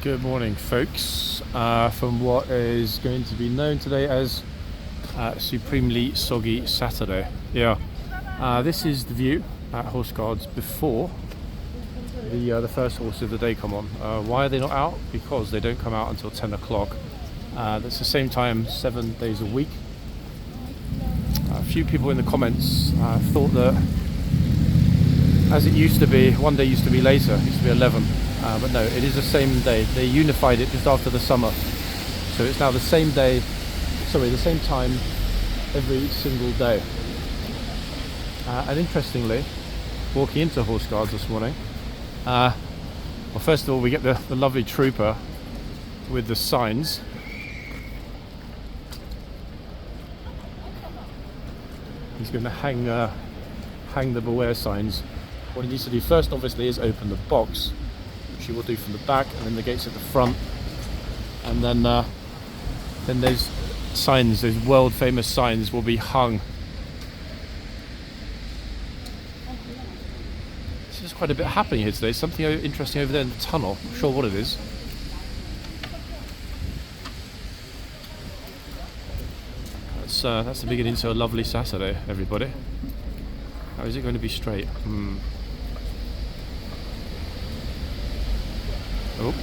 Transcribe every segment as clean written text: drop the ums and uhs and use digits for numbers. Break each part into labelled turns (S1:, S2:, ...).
S1: Good morning, folks. From what is going to be known today as Supremely Soggy Saturday. This is the view at horseguards before the first horse of the day come on. Why are they not out? Because they don't come out until 10 o'clock. That's the same time 7 days a week. A few people in the comments thought that, as it used to be, one day used to be later, it used to be 11. But no, it is the same day. They unified it just after the summer. So it's now the same day, the same time every single day. And interestingly, walking into horseguards this morning, well, first of all, we get the lovely trooper with the signs. He's going to hang the beware signs. What he needs to do first, obviously, is open the box, which he will do from the back, and then the gates at the front, and then those signs, those world famous signs, will be hung. There's quite a bit happening here today. Something interesting over there in the tunnel. I'm not sure what it is. That's the beginning to a lovely Saturday, everybody. How is it going to be straight? Oh.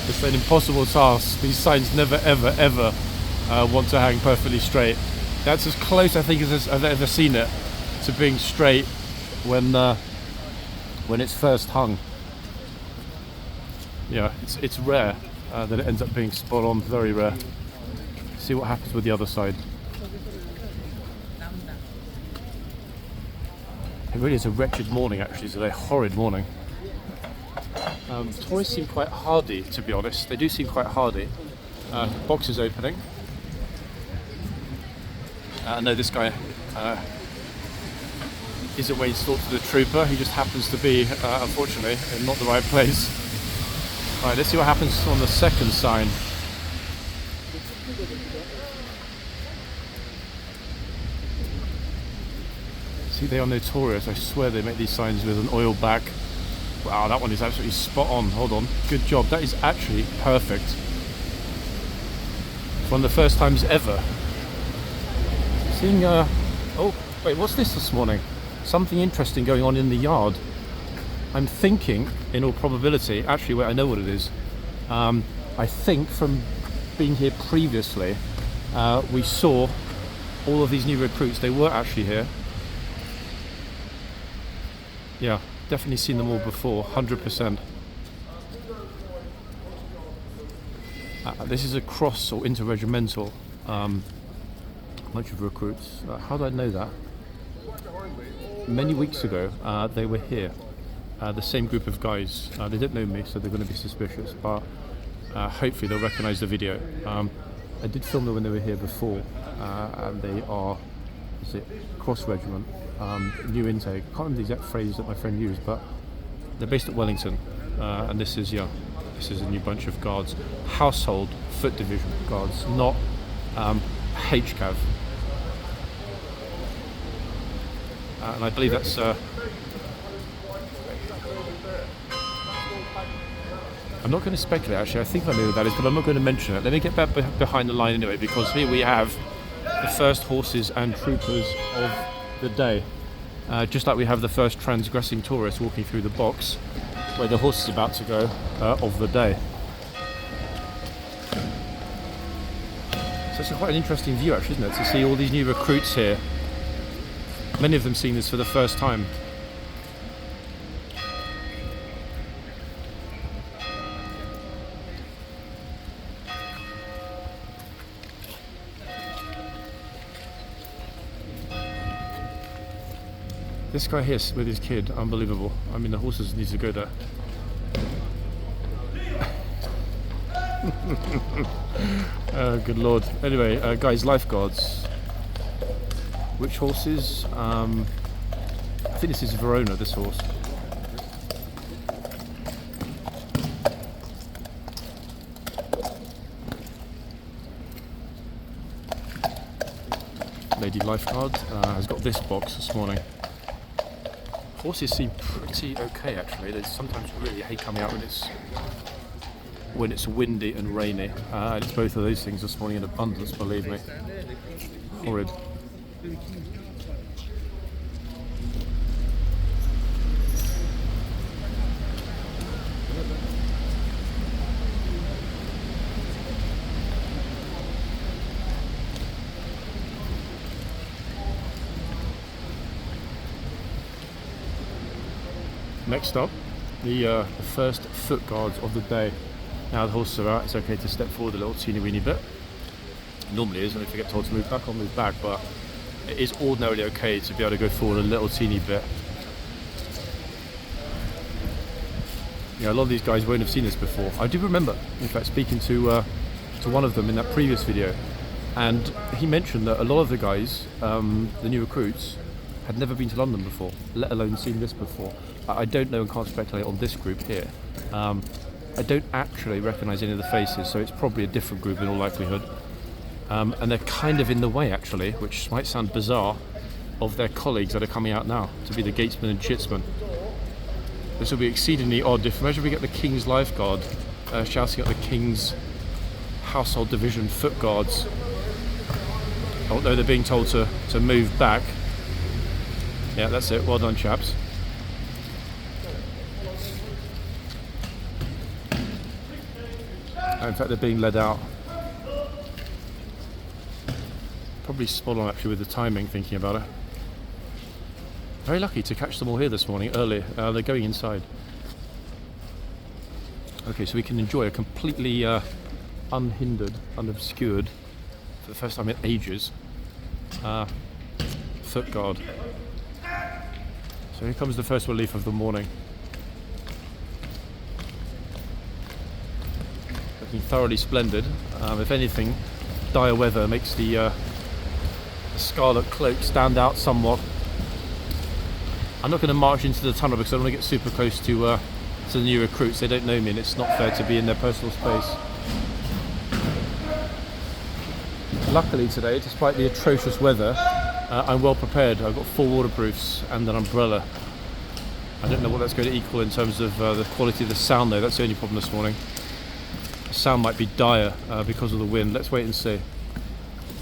S1: It's an impossible task. These signs never ever want to hang perfectly straight. That's as close, I think, as I've ever seen it to being straight when it's first hung. Yeah, it's rare that it ends up being spot on. Very rare. See what happens with the other side. It really is a wretched morning, actually. It's a horrid morning. Tourists seem quite hardy, to be honest. They do seem quite hardy. Box is opening. No, this guy isn't where he's thought to the trooper. He just happens to be, unfortunately, in not the right place. Alright, let's see what happens on the second sign. See, they are notorious. I swear they make these signs with an oil back. Wow, that one is absolutely spot on. Hold on. Good job. That is actually perfect. It's one of the first times ever. Seeing, oh, wait, what's this morning? Something interesting going on in the yard. I'm thinking, in all probability, actually, wait, I know what it is. I think from being here previously, we saw all of these new recruits. They were actually here. Yeah, definitely seen them all before, 100%. This is a cross or interregimental bunch of recruits. How did I know that? Many weeks ago, they were here. The same group of guys. They don't know me, so they're going to be suspicious, but hopefully they'll recognise the video. I did film them when they were here before, and they are, cross regiment, new intake. I can't remember the exact phrase that my friend used, but they're based at Wellington, and this is a new bunch of guards, household foot division guards, not HCAV. And I believe that's I'm not going to speculate, actually. I think I know what that is, but I'm not going to mention it. Let me get back behind the line anyway, because here we have the first horses and troopers of the day. Just like we have the first transgressing tourist walking through the box where the horse is about to go of the day. So it's quite an interesting view, actually, isn't it? To see all these new recruits here. Many of them seeing this for the first time. This guy here with his kid, unbelievable. I mean, the horses need to go there. Oh, good lord. Anyway, guys, lifeguards. Which horses? I think this is Verona, this horse. Lady lifeguard has got this box this morning. Horses seem pretty okay actually. They sometimes really hate coming out when it's windy and rainy. It's both of those things this morning in abundance, believe me. Horrid. Next up, the first foot guards of the day. Now the horses are out, it's okay to step forward a little teeny weeny bit. Normally is, and if you get told to move back, I'll move back, but it is ordinarily okay to be able to go forward a little teeny bit. Yeah, a lot of these guys won't have seen this before. I do remember, in fact, speaking to one of them in that previous video, and he mentioned that a lot of the guys, the new recruits, had never been to London before, let alone seen this before. I don't know and can't speculate on this group here. I don't actually recognise any of the faces, so it's probably a different group in all likelihood. And they're kind of in the way actually, which might sound bizarre, of their colleagues that are coming out now to be the gatesmen and chitsmen. This will be exceedingly odd if imagine we get the King's Lifeguard shouting at the King's Household Division foot guards. Although they're being told to move back. Yeah, that's it. Well done, chaps. In fact, they're being led out. Probably spot on actually with the timing, thinking about it. Very lucky to catch them all here this morning early. They're going inside. Okay, so we can enjoy a completely unhindered, unobscured, for the first time in ages, foot guard. So here comes the first relief of the morning. Looking thoroughly splendid. If anything, dire weather makes the scarlet cloak stand out somewhat. I'm not going to march into the tunnel because I don't want to get super close to the new recruits. They don't know me and it's not fair to be in their personal space. Luckily today, despite the atrocious weather, I'm well prepared. I've got 4 waterproofs and an umbrella. I don't know what that's going to equal in terms of the quality of the sound though. That's the only problem this morning. The sound might be dire because of the wind. Let's wait and see.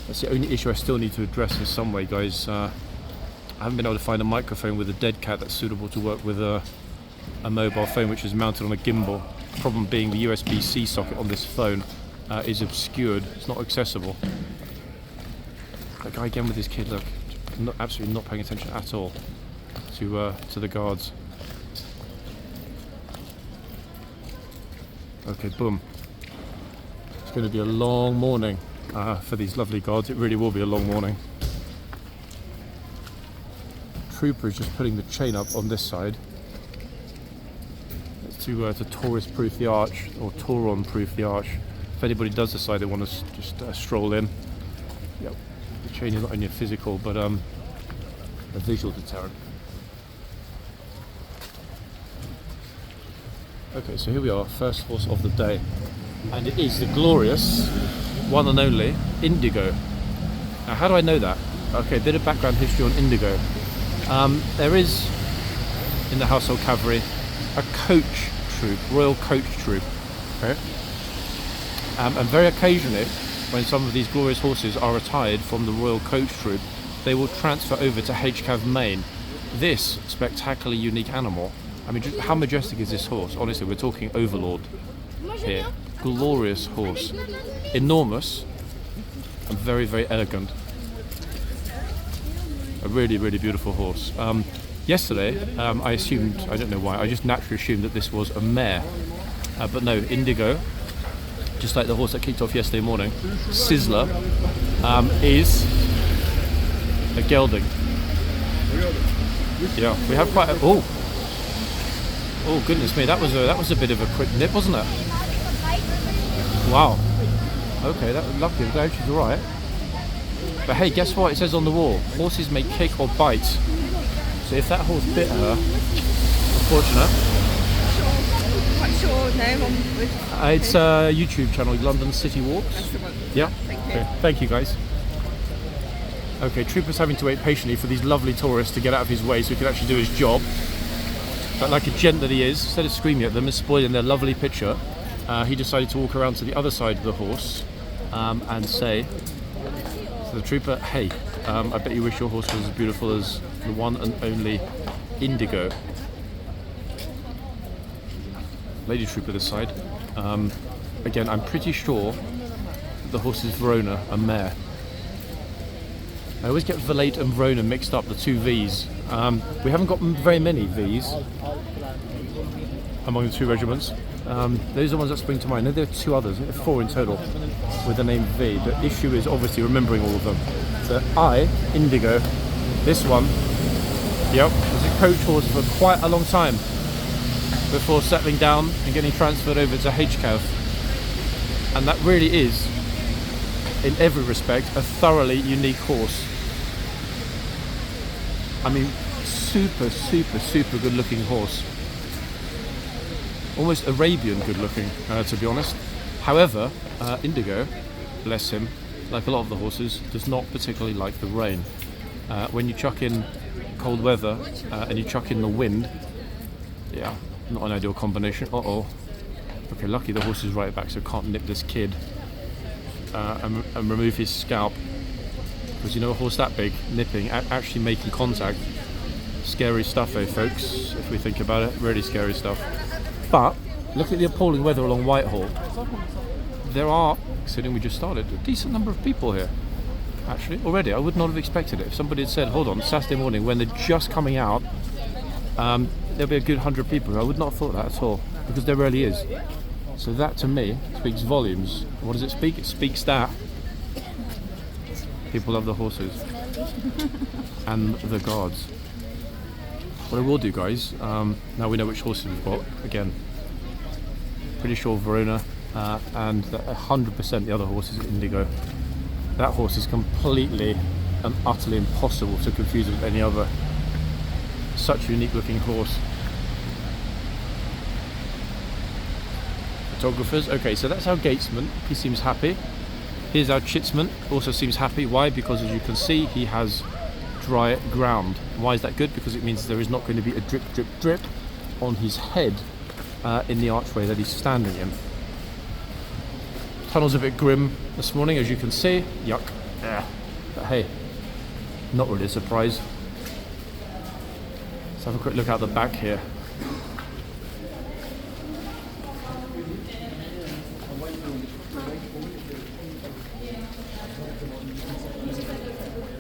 S1: That's the only issue I still need to address in some way, guys. I haven't been able to find a microphone with a dead cat that's suitable to work with a mobile phone which is mounted on a gimbal. Problem being the USB-C socket on this phone is obscured. It's not accessible. That guy again with his kid, look, absolutely not paying attention at all to the guards. Okay, boom. It's going to be a long morning for these lovely guards. It really will be a long morning. Trooper is just putting the chain up on this side. It's to tourist-proof the arch, or Tauron-proof the arch. If anybody does decide they want to just stroll in, yep. The chain is not only a physical but a visual deterrent. Okay, so here we are, first horse of the day, and it is the glorious one and only Indigo. Now, how do I know that? Okay, a bit of background history on Indigo. There is in the household cavalry a coach troop, royal coach troop. Okay, and very occasionally, when some of these glorious horses are retired from the royal coach troop, they will transfer over to HCAV main. This spectacularly unique animal. I mean, how majestic is this horse? Honestly, we're talking Overlord here. Glorious horse. Enormous and very, very elegant. A really, really beautiful horse. Yesterday, I assumed, I don't know why, I just naturally assumed that this was a mare. But no, Indigo, just like the horse that kicked off yesterday morning, Sizzler, is a gelding. Yeah, we have quite a... Oh goodness me, that was a bit of a quick nip, wasn't it? Wow. Okay, lucky, I'm glad she's alright. But hey, guess what it says on the wall? Horses may kick or bite. So if that horse bit her, unfortunate.
S2: What's your name on
S1: It's a YouTube channel, London City Walks. Yeah.
S2: Thank you.
S1: Okay. Thank you, guys. Okay, trooper's having to wait patiently for these lovely tourists to get out of his way so he can actually do his job. But like a gent that he is, instead of screaming at them and spoiling their lovely picture, he decided to walk around to the other side of the horse and say to the trooper, hey, I bet you wish your horse was as beautiful as the one and only Indigo. Lady trooper this side. Again, I'm pretty sure the horse is Verona, a mare. I always get Valate and Verona mixed up, the two V's. We haven't got very many V's among the two regiments. Those are the ones that spring to mind. No, there are two others, 4 in total, with the name V. The issue is obviously remembering all of them. So I, Indigo, this one, yep, was a coach horse for quite a long time before settling down and getting transferred over to HCAV. And that really is, in every respect, a thoroughly unique horse. I mean, super good looking horse. Almost Arabian good looking, to be honest. However, Indigo, bless him, like a lot of the horses, does not particularly like the rain. When you chuck in cold weather and you chuck in the wind, yeah, not an ideal combination. Okay, lucky the horse is right back, so can't nip this kid and remove his scalp. Because you know, a horse that big, nipping, actually making contact, scary stuff though, folks, if we think about it, really scary stuff. But look at the appalling weather along Whitehall. There are, considering we just started, a decent number of people here. Actually, already, I would not have expected it. If somebody had said, hold on, Saturday morning, when they're just coming out, there'll be a good 100 people here. I would not have thought that at all, because there really is. So that, to me, speaks volumes. What does it speak? It speaks that people love the horses and the guards. What I will do, guys, now we know which horses we've got, again, pretty sure Verona, and 100% the other horse is Indigo. That horse is completely and utterly impossible to confuse with any other. Such a unique looking horse. Photographers. Okay, so that's our gatesman. He seems happy. Here's our chitsman. Also seems happy. Why? Because as you can see, he has dry ground. Why is that good? Because it means there is not going to be a drip, drip, drip on his head in the archway that he's standing in. Tunnel's a bit grim this morning, as you can see. Yuck. Yeah. But hey, not really a surprise. Let's have a quick look out the back here.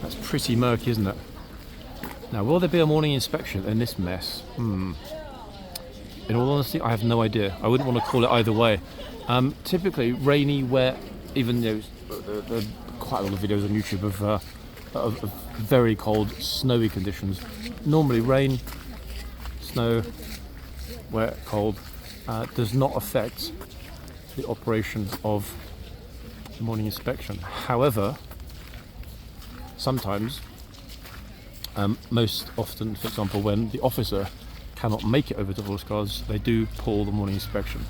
S1: That's pretty murky, isn't it? Now, will there be a morning inspection in this mess? In all honesty, I have no idea. I wouldn't want to call it either way. Typically, rainy, wet, even though there are quite a lot of videos on YouTube of very cold, snowy conditions. Normally, rain, snow, wet, cold, does not affect the operation of the morning inspection. However, sometimes, most often, for example, when the officer cannot make it over to horse guards, they do pull the morning inspection.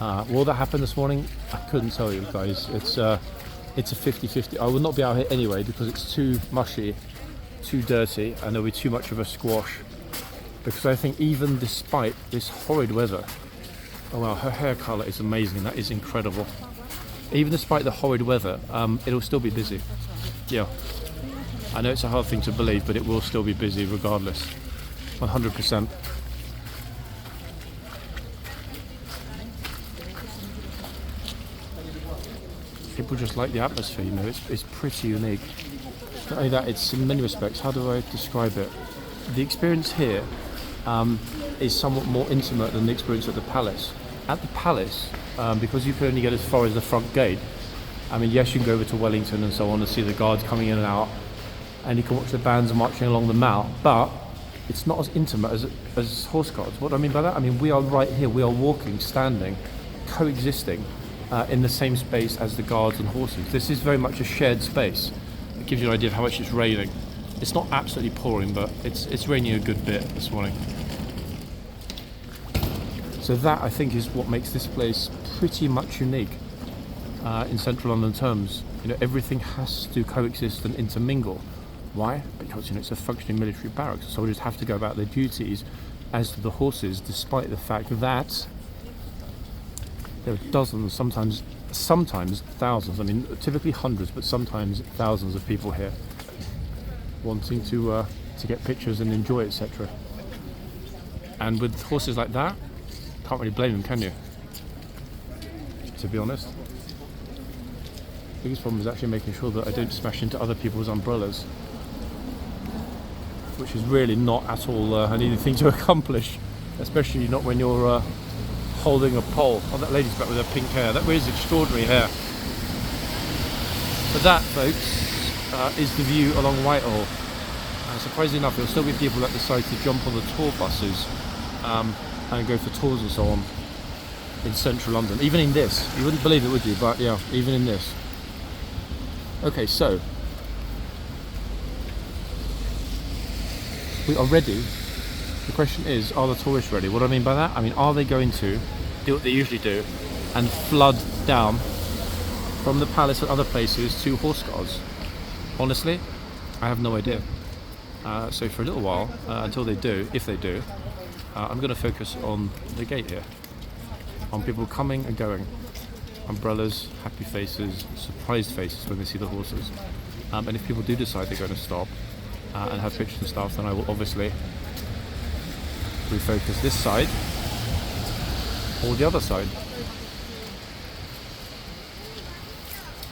S1: Will that happen this morning? I couldn't tell you, guys. It's a 50-50. I will not be out here anyway because it's too mushy, too dirty, and there'll be too much of a squash. Because I think even despite this horrid weather, oh wow, her hair colour is amazing. That is incredible. Even despite the horrid weather, it'll still be busy. Yeah. I know it's a hard thing to believe, but it will still be busy regardless. 100%. People just like the atmosphere, you know, it's pretty unique. Not only that, it's in many respects, how do I describe it? The experience here is somewhat more intimate than the experience at the palace. At the palace, because you can only get as far as the front gate, I mean, yes, you can go over to Wellington and so on and see the guards coming in and out, and you can watch the bands marching along the Mall, but it's not as intimate as horse guards. What do I mean by that? I mean, we are right here, we are walking, standing, coexisting in the same space as the guards and horses. This is very much a shared space. It gives you an idea of how much it's raining. It's not absolutely pouring, but it's raining a good bit this morning. So that, I think, is what makes this place pretty much unique. in central London terms. You know, everything has to coexist and intermingle. Why? Because, you know, it's a functioning military barracks. Soldiers have to go about their duties as to the horses, despite the fact that there are dozens, sometimes thousands, I mean typically hundreds, but sometimes thousands of people here wanting to get pictures and enjoy, etc. And with horses like that, can't really blame them, can you? To be honest. The biggest problem is actually making sure that I don't smash into other people's umbrellas, which is really not at all an easy thing to accomplish, especially not when you're holding a pole. Oh, that lady's back with her pink hair. That really is extraordinary hair. But that, folks, is the view along Whitehall. Surprisingly enough, there'll still be people that decide to jump on the tour buses and go for tours and so on in central London. Even in this, you wouldn't believe it, would you? But yeah, even in this. Okay, so we are ready. The question is, are the tourists ready? What do I mean by that? I mean, are they going to do what they usually do and flood down from the palace and other places to horseguards? Honestly, I have no idea. So for a little while, until they do, if they do, I'm going to focus on the gate here, on people coming and going, umbrellas, happy faces, surprised faces when they see the horses. And if people do decide they're going to stop and have pictures and stuff, then I will obviously refocus this side or the other side.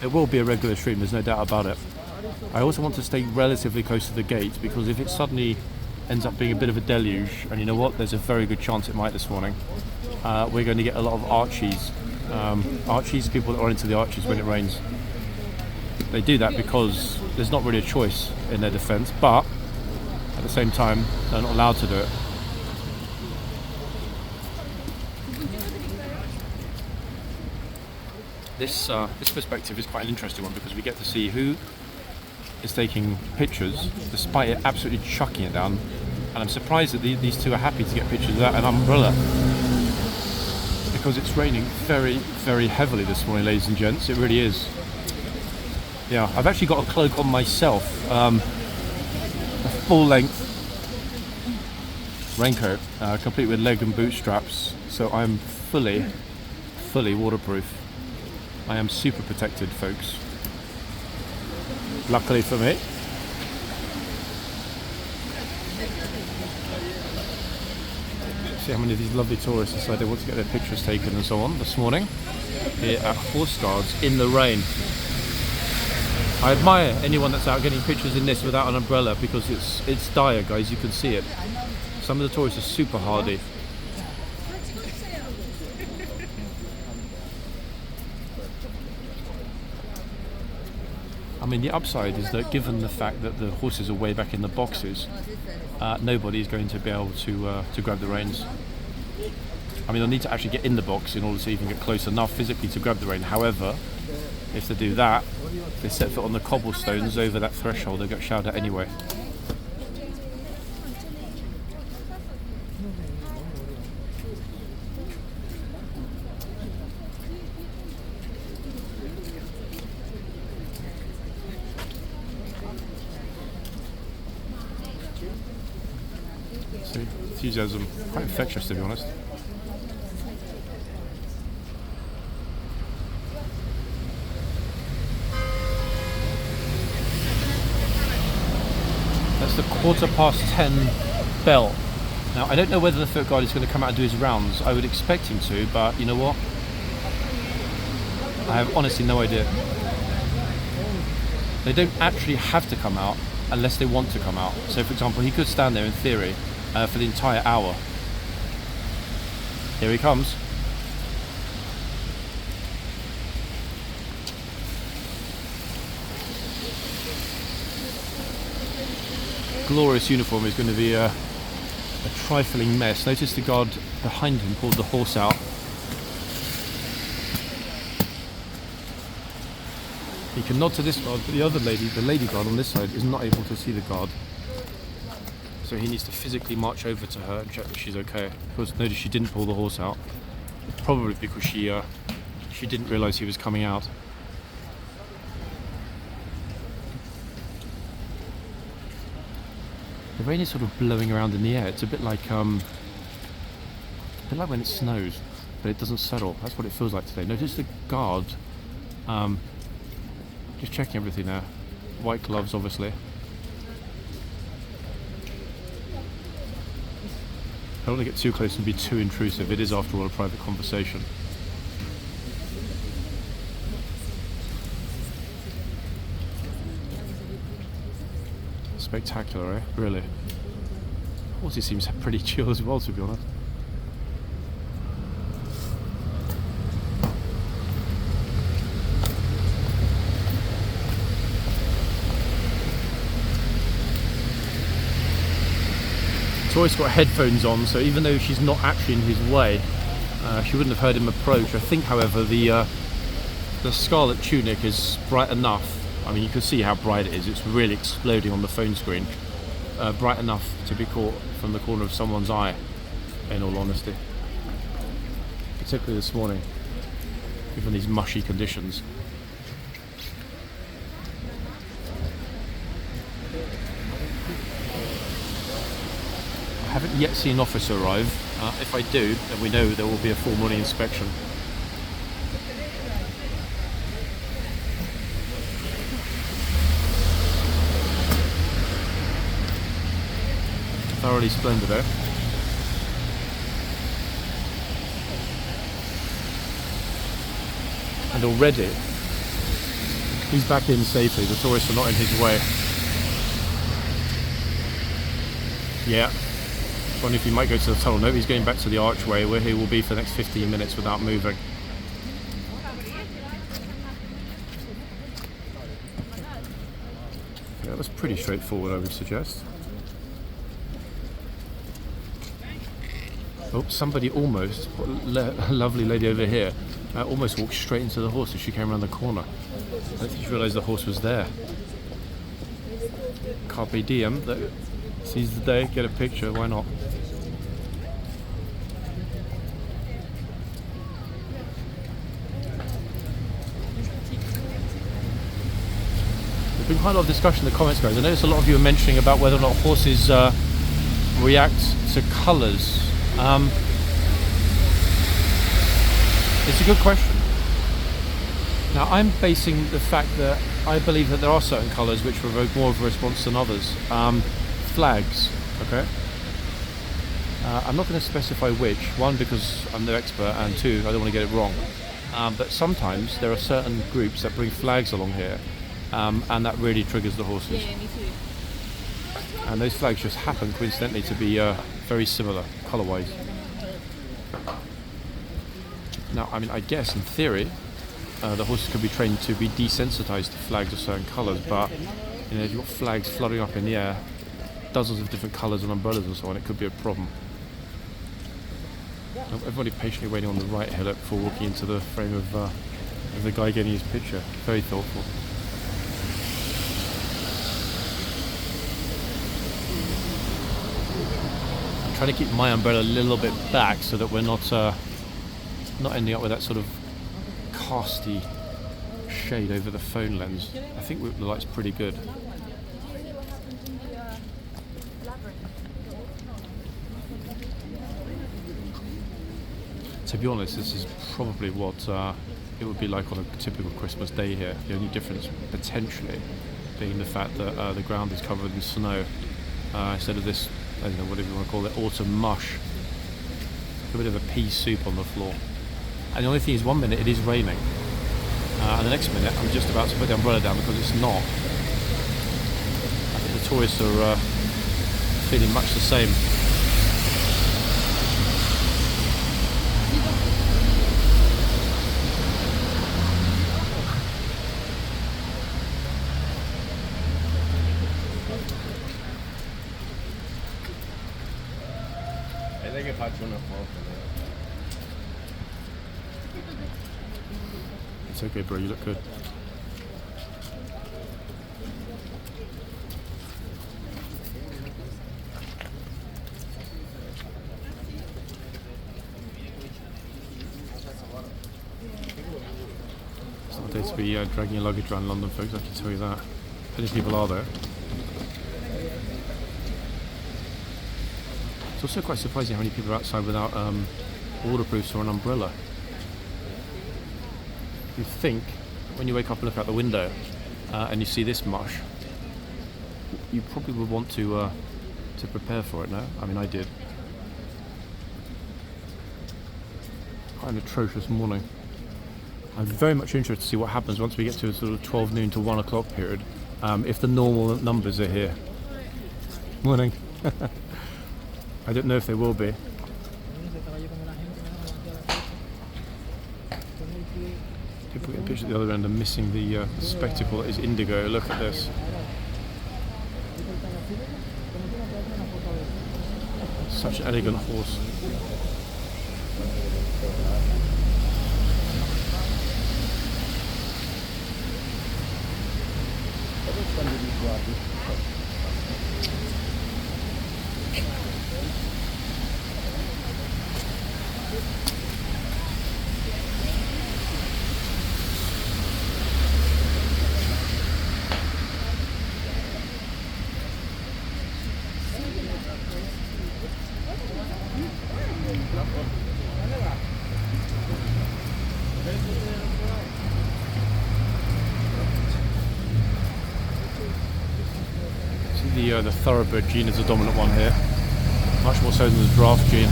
S1: It will be a regular stream, there's no doubt about it. I also want to stay relatively close to the gate, because if it suddenly ends up being a bit of a deluge, and you know what, there's a very good chance it might this morning, we're going to get a lot of Archies. Archies, people that are into the Archies when it rains. They do that because there's not really a choice in their defence, but at the same time they're not allowed to do it. This perspective is quite an interesting one, because we get to see who is taking pictures despite it absolutely chucking it down, and I'm surprised that these two are happy to get pictures without an umbrella, because it's raining very, very heavily this morning, ladies and gents. It really is. Yeah, I've actually got a cloak on myself, a full-length raincoat, complete with leg and boot straps, so I'm fully waterproof. I am super protected, folks. Luckily for me. See how many of these lovely tourists decide they want to get their pictures taken and so on this morning here at Horseguards in the rain. I admire anyone that's out getting pictures in this without an umbrella, because it's dire, guys. You can see it. Some of the tourists are super hardy. I mean, the upside is that, given the fact that the horses are way back in the boxes, nobody is going to be able to grab the reins. I mean, they'll need to actually get in the box in order to even get close enough physically to grab the rein. However, if they do that, if they set foot on the cobblestones over that threshold, they'll get shouted at anyway. See, enthusiasm, quite infectious, to be honest. That's the 10:15 bell. Now, I don't know whether the foot guard is going to come out and do his rounds. I would expect him to, but you know what? I have honestly no idea. They don't actually have to come out unless they want to come out. So, for example, he could stand there in theory for the entire hour. Here he comes. Glorious uniform is going to be a trifling mess. Notice the guard behind him pulled the horse out. He can nod to this guard, but the other lady, the lady guard on this side, is not able to see the guard. So he needs to physically march over to her and check that she's okay. Because notice she didn't pull the horse out. Probably because she she didn't realise he was coming out. The rain is sort of blowing around in the air. It's a bit like when it snows, but it doesn't settle. That's what it feels like today. Notice the guard, just checking everything there. White gloves, obviously. I don't want to get too close and be too intrusive. It is, after all, a private conversation. Spectacular, eh? Really. Horsey seems pretty chill as well, to be honest. Tori's got headphones on, so even though she's not actually in his way, she wouldn't have heard him approach. I think, however, the scarlet tunic is bright enough. I mean, you can see how bright it is. It's really exploding on the phone screen. Bright enough to be caught from the corner of someone's eye, in all honesty. Particularly this morning, given these mushy conditions. I haven't yet seen an officer arrive. If I do, then we know there will be a full morning inspection. Thoroughly splendid, eh? And already he's back in safely. The tourists are not in his way. Yeah. Wondering if he might go to the tunnel. No, he's going back to the archway where he will be for the next 15 minutes without moving. Yeah, that's pretty straightforward, I would suggest. Oh, somebody almost, a lovely lady over here, almost walked straight into the horse as she came around the corner. I don't think she realised the horse was there. Carpe diem, though. Seize the day, get a picture, why not? There's been quite a lot of discussion in the comments, guys. I noticed a lot of you are mentioning about whether or not horses react to colours. It's a good question. Now, I'm basing the fact that I believe that there are certain colours which provoke more of a response than others. Flags, okay? I'm not going to specify which. One, because I'm no expert, and two, I don't want to get it wrong. But sometimes there are certain groups that bring flags along here, and that really triggers the horses. And those flags just happen coincidentally to be very similar colour-wise. Now, I mean, I guess in theory, the horses could be trained to be desensitised to flags of certain colours, but you know, if you've got flags fluttering up in the air, dozens of different colours and umbrellas and so on, it could be a problem. Everybody patiently waiting on the right hillock before walking into the frame of the guy getting his picture. Very thoughtful. I'm trying to keep my umbrella a little bit back so that we're not ending up with that sort of casty shade over the phone lens. I think the light's pretty good. To be honest, this is probably what it would be like on a typical Christmas day here. The only difference, potentially, being the fact that the ground is covered in snow instead of this, I don't know, whatever you want to call it, autumn mush. A bit of a pea soup on the floor. And the only thing is, one minute it is raining, and the next minute I'm just about to put the umbrella down because it's not. I think the tourists are feeling much the same. It's okay, bro, you look good. place to be dragging your luggage around London, folks, I can tell you that. Plenty of people are there. It's also quite surprising how many people are outside without waterproofs or an umbrella. You think, when you wake up and look out the window and you see this mush, you probably would want to prepare for it, no? I mean, I did. Quite an atrocious morning. I'm very much interested to see what happens once we get to a sort of 12 noon to 1 o'clock period, if the normal numbers are here. Morning. I don't know if they will be. People getting pictures at the other end and missing the spectacle that is Indigo. Look at this. Such an elegant horse. The thoroughbred gene is the dominant one here, much more so than the draft gene.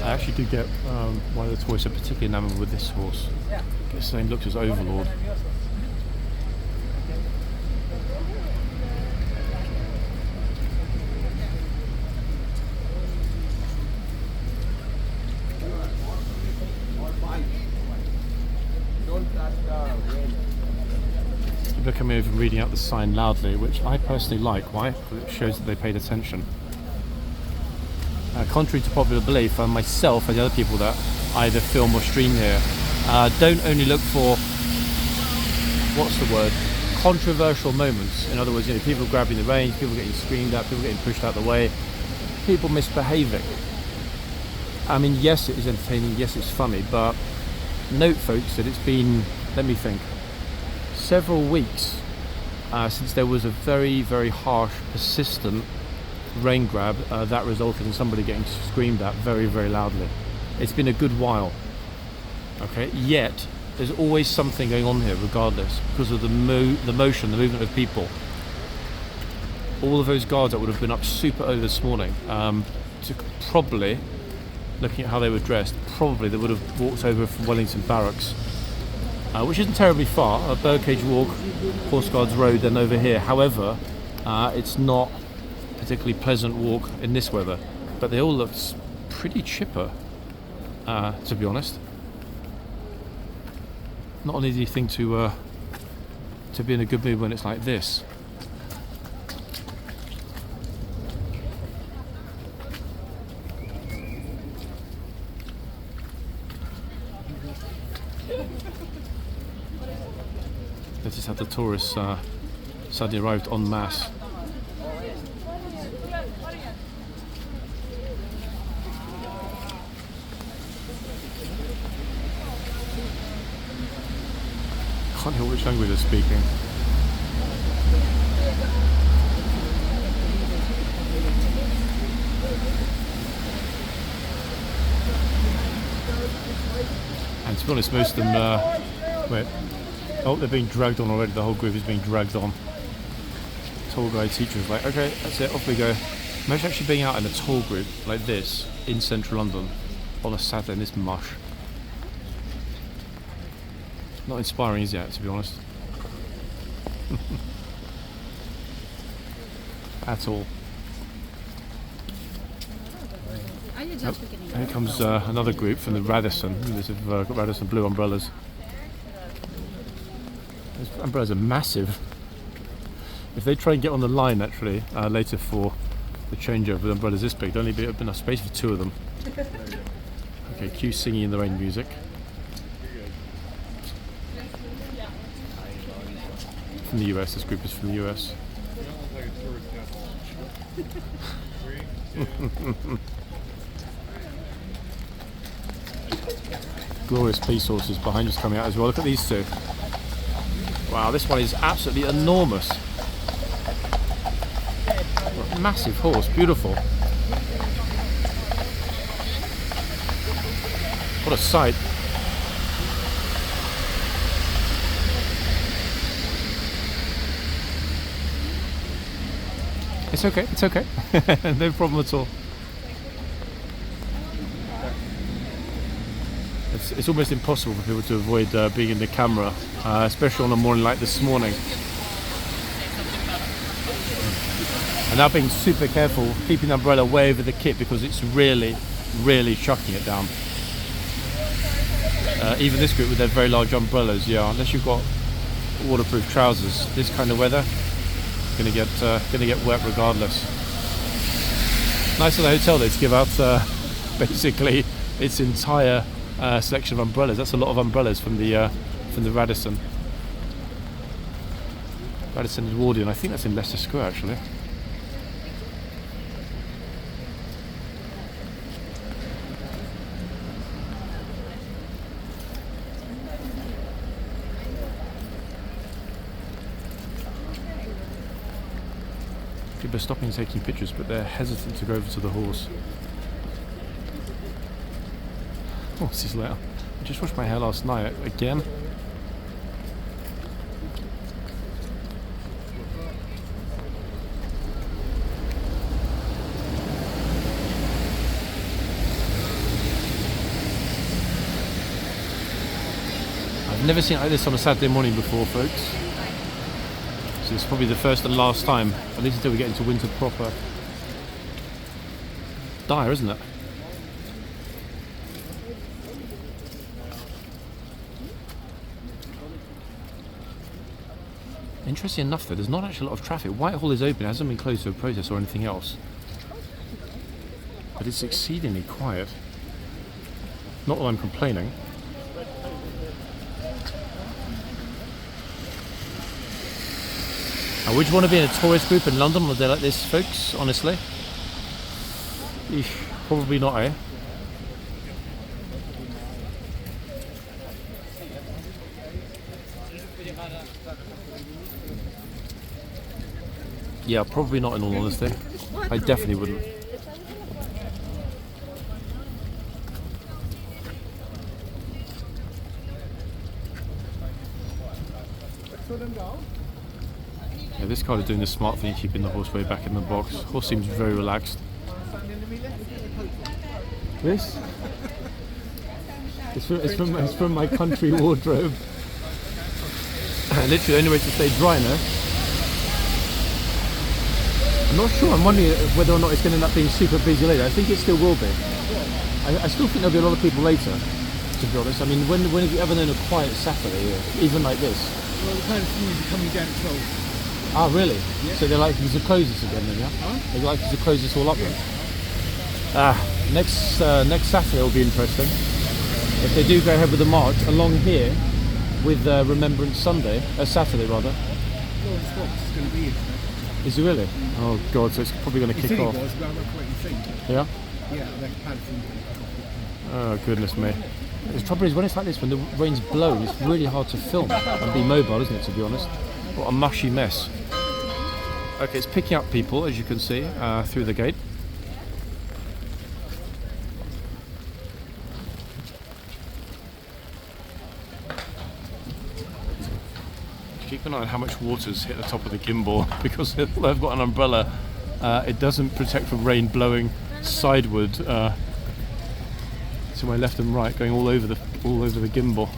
S1: I actually did get one of the toys, particularly enamoured with this horse. His name looked as Overlord. People are coming over and reading out the sign loudly, which I personally like. Why? Because it shows that they paid attention. Contrary to popular belief, myself and the other people that either film or stream here don't only look for, what's the word, controversial moments. In other words, you know, people grabbing the reins, people getting screamed at, people getting pushed out of the way, people misbehaving. I mean, yes, it is entertaining, yes, it's funny, but note, folks, that it's been, let me think, several weeks since there was a very, very harsh, persistent rain grab that resulted in somebody getting screamed at very, very loudly. It's been a good while. Okay, yet there's always something going on here, regardless, because of the motion, the movement of people. All of those guards that would have been up super early this morning, to probably, looking at how they were dressed, probably they would have walked over from Wellington Barracks, which isn't terribly far. A Birdcage Walk, Horseguards Road, then over here. However, it's not a particularly pleasant walk in this weather, but they all looked pretty chipper, to be honest. Not an easy thing to be in a good mood when it's like this. Notice how the tourists suddenly arrived en masse. Can't hear which language they're speaking. And to be honest, most of them, wait. Oh, they're being dragged on already. The whole group is being dragged on. Tour guide teacher was like, okay, that's it, off we go. Imagine actually being out in a tour group like this in central London on a Saturday in this mush. Not inspiring, is it, to be honest? At all. Oh, here comes another group from the Radisson. They've got Radisson blue umbrellas. Those umbrellas are massive. If they try and get on the line actually later for the changeover with umbrellas this big, there'll only be enough space for two of them. Okay, cue singing in the rain music. from the US. This group is from the US. Glorious police horses behind us coming out as well. Look at these two. Wow, this one is absolutely enormous. Massive horse, beautiful. What a sight. It's okay, it's okay. No problem at all. It's almost impossible for people to avoid being in the camera, especially on a morning like this morning. And now being super careful, keeping the umbrella way over the kit because it's really, really chucking it down. Even this group with their very large umbrellas, yeah, unless you've got waterproof trousers, this kind of weather, gonna get wet regardless. Nice little hotel though to give out basically its entire selection of umbrellas. That's a lot of umbrellas from the Radisson Edwardian. I think that's in Leicester Square actually. People are stopping and taking pictures, but they're hesitant to go over to the horse. What's this later? I just washed my hair last night again. I've never seen it like this on a Saturday morning before, folks. So it's probably the first and last time, at least until we get into winter proper. Dire, isn't it? Interesting enough though, there's not actually a lot of traffic. Whitehall is open, it hasn't been closed to a protest or anything else. But it's exceedingly quiet. Not that I'm complaining. Would you want to be in a tourist group in London on a day like this, folks, honestly? Eesh, probably not, eh? Yeah, probably not in all honesty. I definitely wouldn't. Yeah, this card is doing the smart thing, keeping the horse way back in the box. Horse seems very relaxed. This? It's from my country wardrobe. Literally the only way to stay dry now. I'm not sure, I'm wondering whether or not it's going to end up being super busy later. I think it still will be. I still think there'll be a lot of people later, to be honest. I mean, when have you ever known a quiet Saturday, even like this?
S3: Well, the kind of thing is coming down at 12.
S1: Ah, really?
S3: Yeah.
S1: So they're likely to close this again then, yeah?
S3: Huh?
S1: They're likely to close this all up then? Next Saturday will be interesting. If they do go ahead with the march along here with Remembrance Sunday, Saturday rather.
S3: Lawrence Fox is going to be here.
S1: Is he really? Oh god, so it's probably going to kick off.
S3: Was, but I'm not quite think.
S1: Yeah?
S3: Yeah, like Paddington going to kick off.
S1: Oh goodness me. The trouble is when it's like this, when the rain's blowing, it's really hard to film and be mobile, isn't it, to be honest? What a mushy mess. Okay, it's picking up people, as you can see, through the gate. Keep an eye on how much water's hit the top of the gimbal, because although I've got an umbrella, it doesn't protect from rain blowing sideward to my left and right, going all over the gimbal.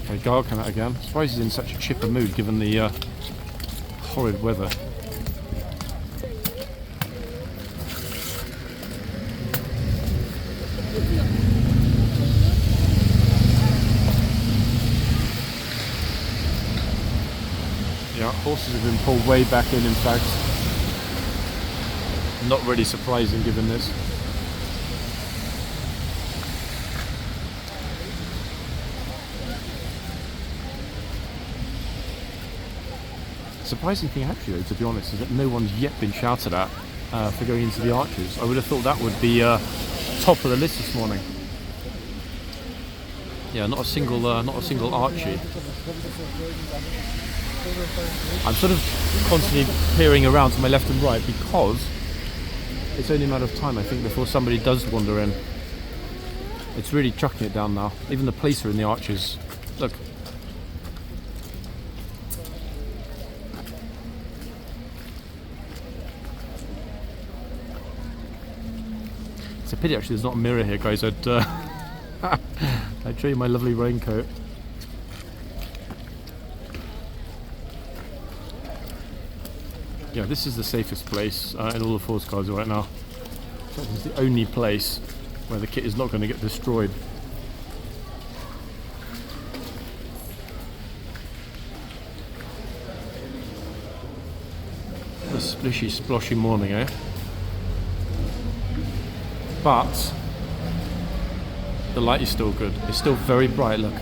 S1: Okay, guard came out again. I'm surprised he's in such a chipper mood given the horrid weather. Yeah, horses have been pulled way back in fact. Not really surprising given this. Surprising thing actually, to be honest, is that no one's yet been shouted at for going into the arches. I would have thought that would be top of the list this morning. Yeah, not a single Archie. I'm sort of constantly peering around to my left and right because it's only a matter of time, I think, before somebody does wander in. It's really chucking it down now. Even the police are in the arches. Look. It's a pity actually there's not a mirror here, guys. I'd show you my lovely raincoat. Yeah, this is the safest place in all of horseguards right now. This is the only place where the kit is not going to get destroyed. A splishy, sploshy morning, eh? But the light is still good. It's still very bright, look.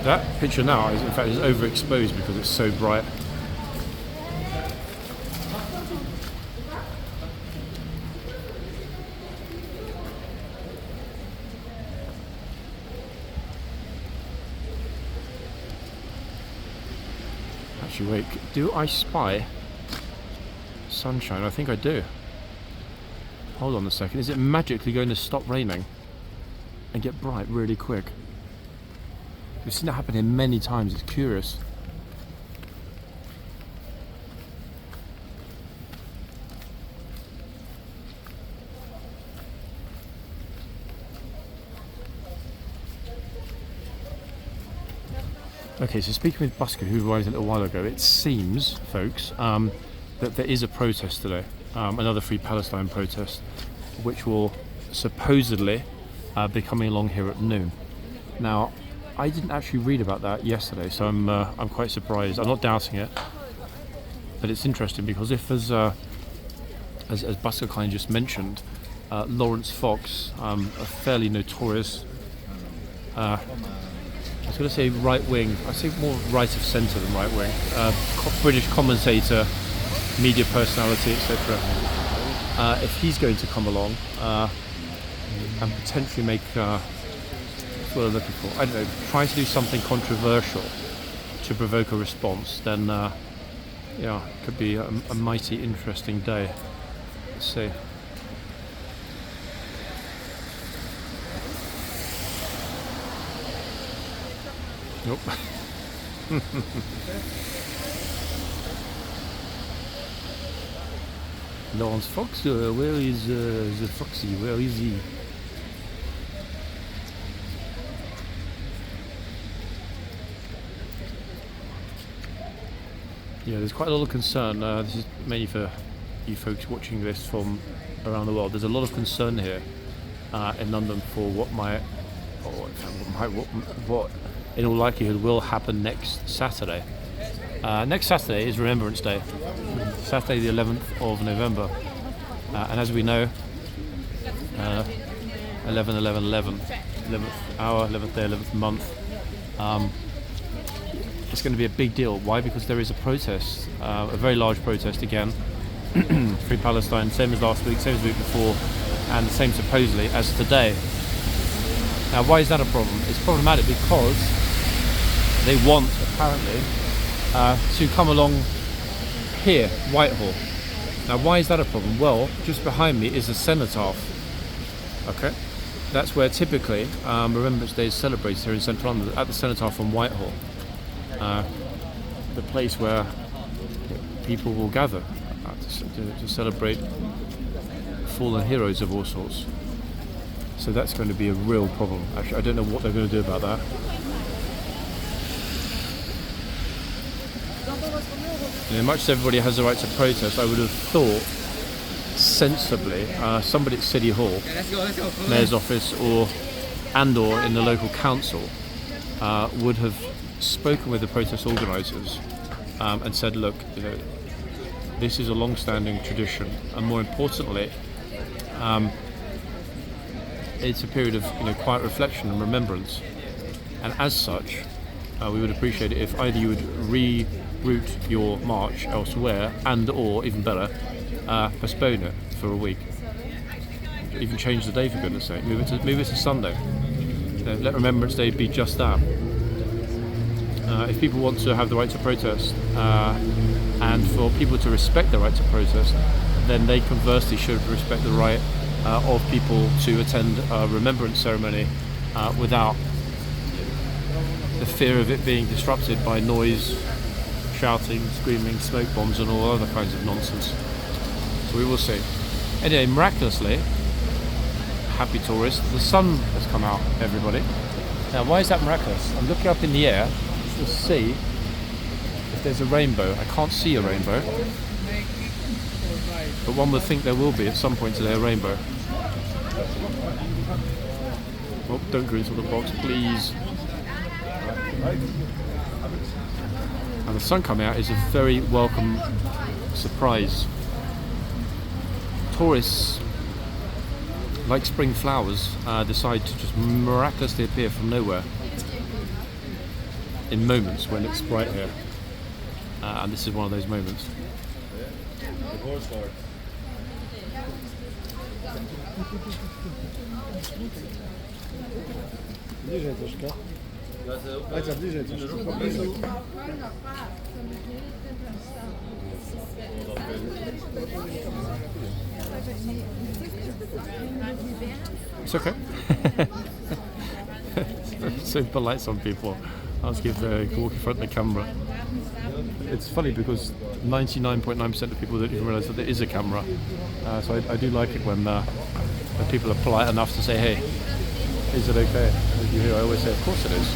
S1: That picture now is, in fact, is overexposed because it's so bright. Actually, wait, do I spy sunshine? I think I do. Hold on a second. Is it magically going to stop raining and get bright really quick? We've seen it happen here many times. It's curious. Okay, so speaking with Busker, who arrived a little while ago, it seems, folks, that there is a protest today, another Free Palestine protest, which will supposedly be coming along here at noon. Now, I didn't actually read about that yesterday, so I'm quite surprised. I'm not doubting it, but it's interesting because if, as Busker kind of just mentioned, Lawrence Fox, a fairly notorious, I was going to say right wing, I say more right of centre than right wing, British commentator, media personality, etc. If he's going to come along and potentially make what I'm looking for, I don't know, trying to do something controversial to provoke a response, then yeah, it could be a mighty interesting day. Let's see. Nope. Lawrence Fox, where is the Foxy? Where is he? Yeah, there's quite a lot of concern. This is mainly for you folks watching this from around the world. There's a lot of concern here in London for what in all likelihood will happen next Saturday. Next Saturday is Remembrance Day, Saturday the 11th of November, and as we know, 11/11/11, 11th hour, 11th day, 11th month. It's going to be a big deal. Why? Because there is a protest, a very large protest again. Free Palestine, same as last week, same as the week before, and the same supposedly as today. Now, why is that a problem? It's problematic because they want, apparently, to come along here, Whitehall. Now, why is that a problem? Well, just behind me is a cenotaph. Okay, that's where typically Remembrance Day is celebrated here in central London, at the cenotaph on Whitehall, the place where people will gather to celebrate fallen heroes of all sorts. So that's going to be a real problem. Actually, I don't know what they're going to do about that. You know, much as everybody has the right to protest, I would have thought, sensibly, somebody at City Hall, Mayor's office, or in the local council, would have spoken with the protest organisers and said, look, you know, this is a long-standing tradition, and more importantly, it's a period of quiet reflection and remembrance, and as such, we would appreciate it if either you would reroute your march elsewhere, and or even better, postpone it for a week. Even change the day, for goodness sake. Move it to Sunday. Let Remembrance Day be just that. If people want to have the right to protest, and for people to respect the right to protest, then they conversely should respect the right of people to attend a remembrance ceremony without the fear of it being disrupted by noise, shouting, screaming, smoke bombs and all other kinds of nonsense. So we will see. Anyway, miraculously, happy tourists, the sun has come out, everybody. Now, why is that miraculous? I'm looking up in the air to see if there's a rainbow. I can't see a rainbow, but one would think there will be at some point today, a rainbow. Oh, don't go into the box, please. And the sun coming out is a very welcome surprise. Tourists, like spring flowers, decide to just miraculously appear from nowhere in moments when it's bright here. And this is one of those moments.
S4: The horseguards.
S3: Bliżej troszkę. Lecę bliżej troszkę.
S1: It's okay. So polite, some people ask if they can walk in front of the camera. It's funny because 99.9% of people don't even realise that there is a camera. So I do like it when people are polite enough to say, hey, is it okay? As you hear, I always say, of course it is.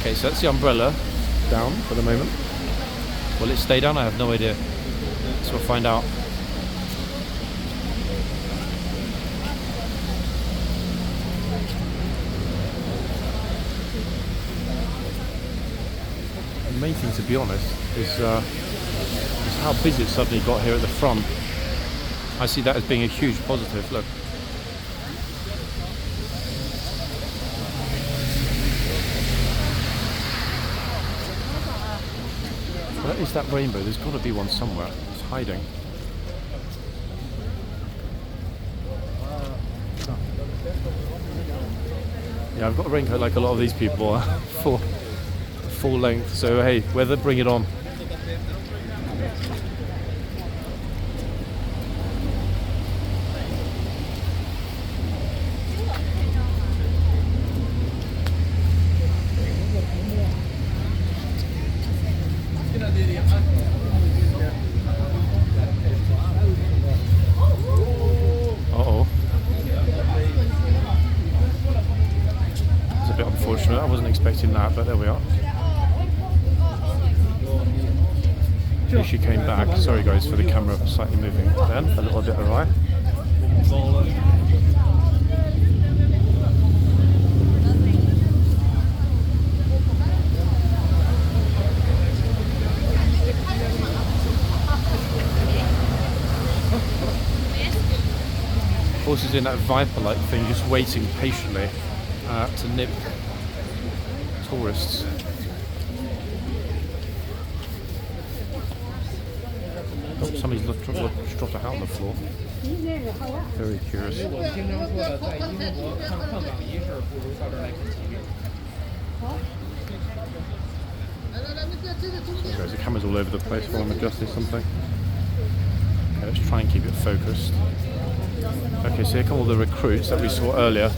S1: Okay, so that's the umbrella down for the moment. Will it stay down? I have no idea. So we'll find out. The main thing, to be honest, is how busy it suddenly got here at the front. I see that as being a huge positive. Look. Where is that rainbow? There's got to be one somewhere. It's hiding. Yeah, I've got a raincoat like a lot of these people, full length. So hey, weather, bring it on. I wasn't expecting that, but there we are. Here she came back. Sorry guys for the camera slightly moving then, a little bit awry. Horse is in that viper-like thing, just waiting patiently to nip tourists. Oh, somebody's dropped a hat on the floor. Very curious. Sorry guys, the camera's all over the place while I'm adjusting something. Okay, let's try and keep it focused. Okay, so here come all the recruits that we saw earlier.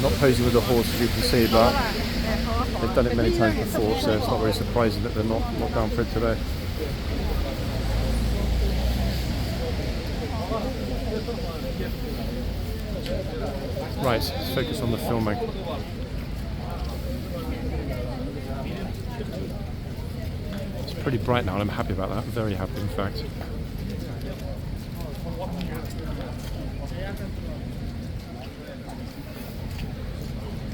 S1: Not posing with a horse, as you can see, but they've done it many times before, so it's not very surprising that they're not down for it today. Right, let's focus on the filming. It's pretty bright now, and I'm happy about that. Very happy, in fact.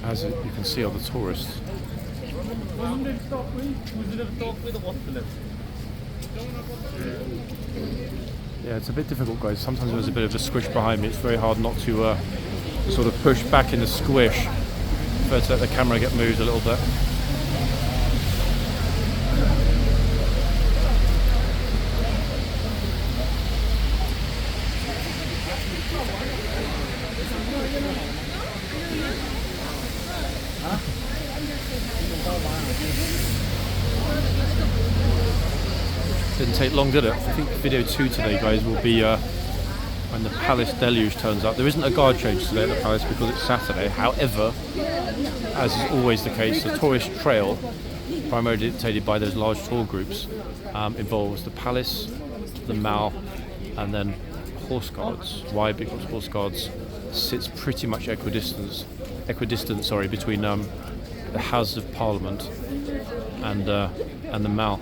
S1: As you can see, all the tourists Yeah, it's a bit difficult, guys. Sometimes there's a bit of a squish behind me. It's very hard not to sort of push back in the squish, but to let the camera get moved a little bit. Didn't take long, did it? I think video 2 today, guys, will be when the palace deluge turns up. There isn't a guard change today at the palace because it's Saturday. However, as is always the case, the tourist trail, primarily dictated by those large tour groups, involves the palace, the mall, and then horse guards. Why? Because horse guards sits pretty much equidistant, between the Houses of Parliament and the mall.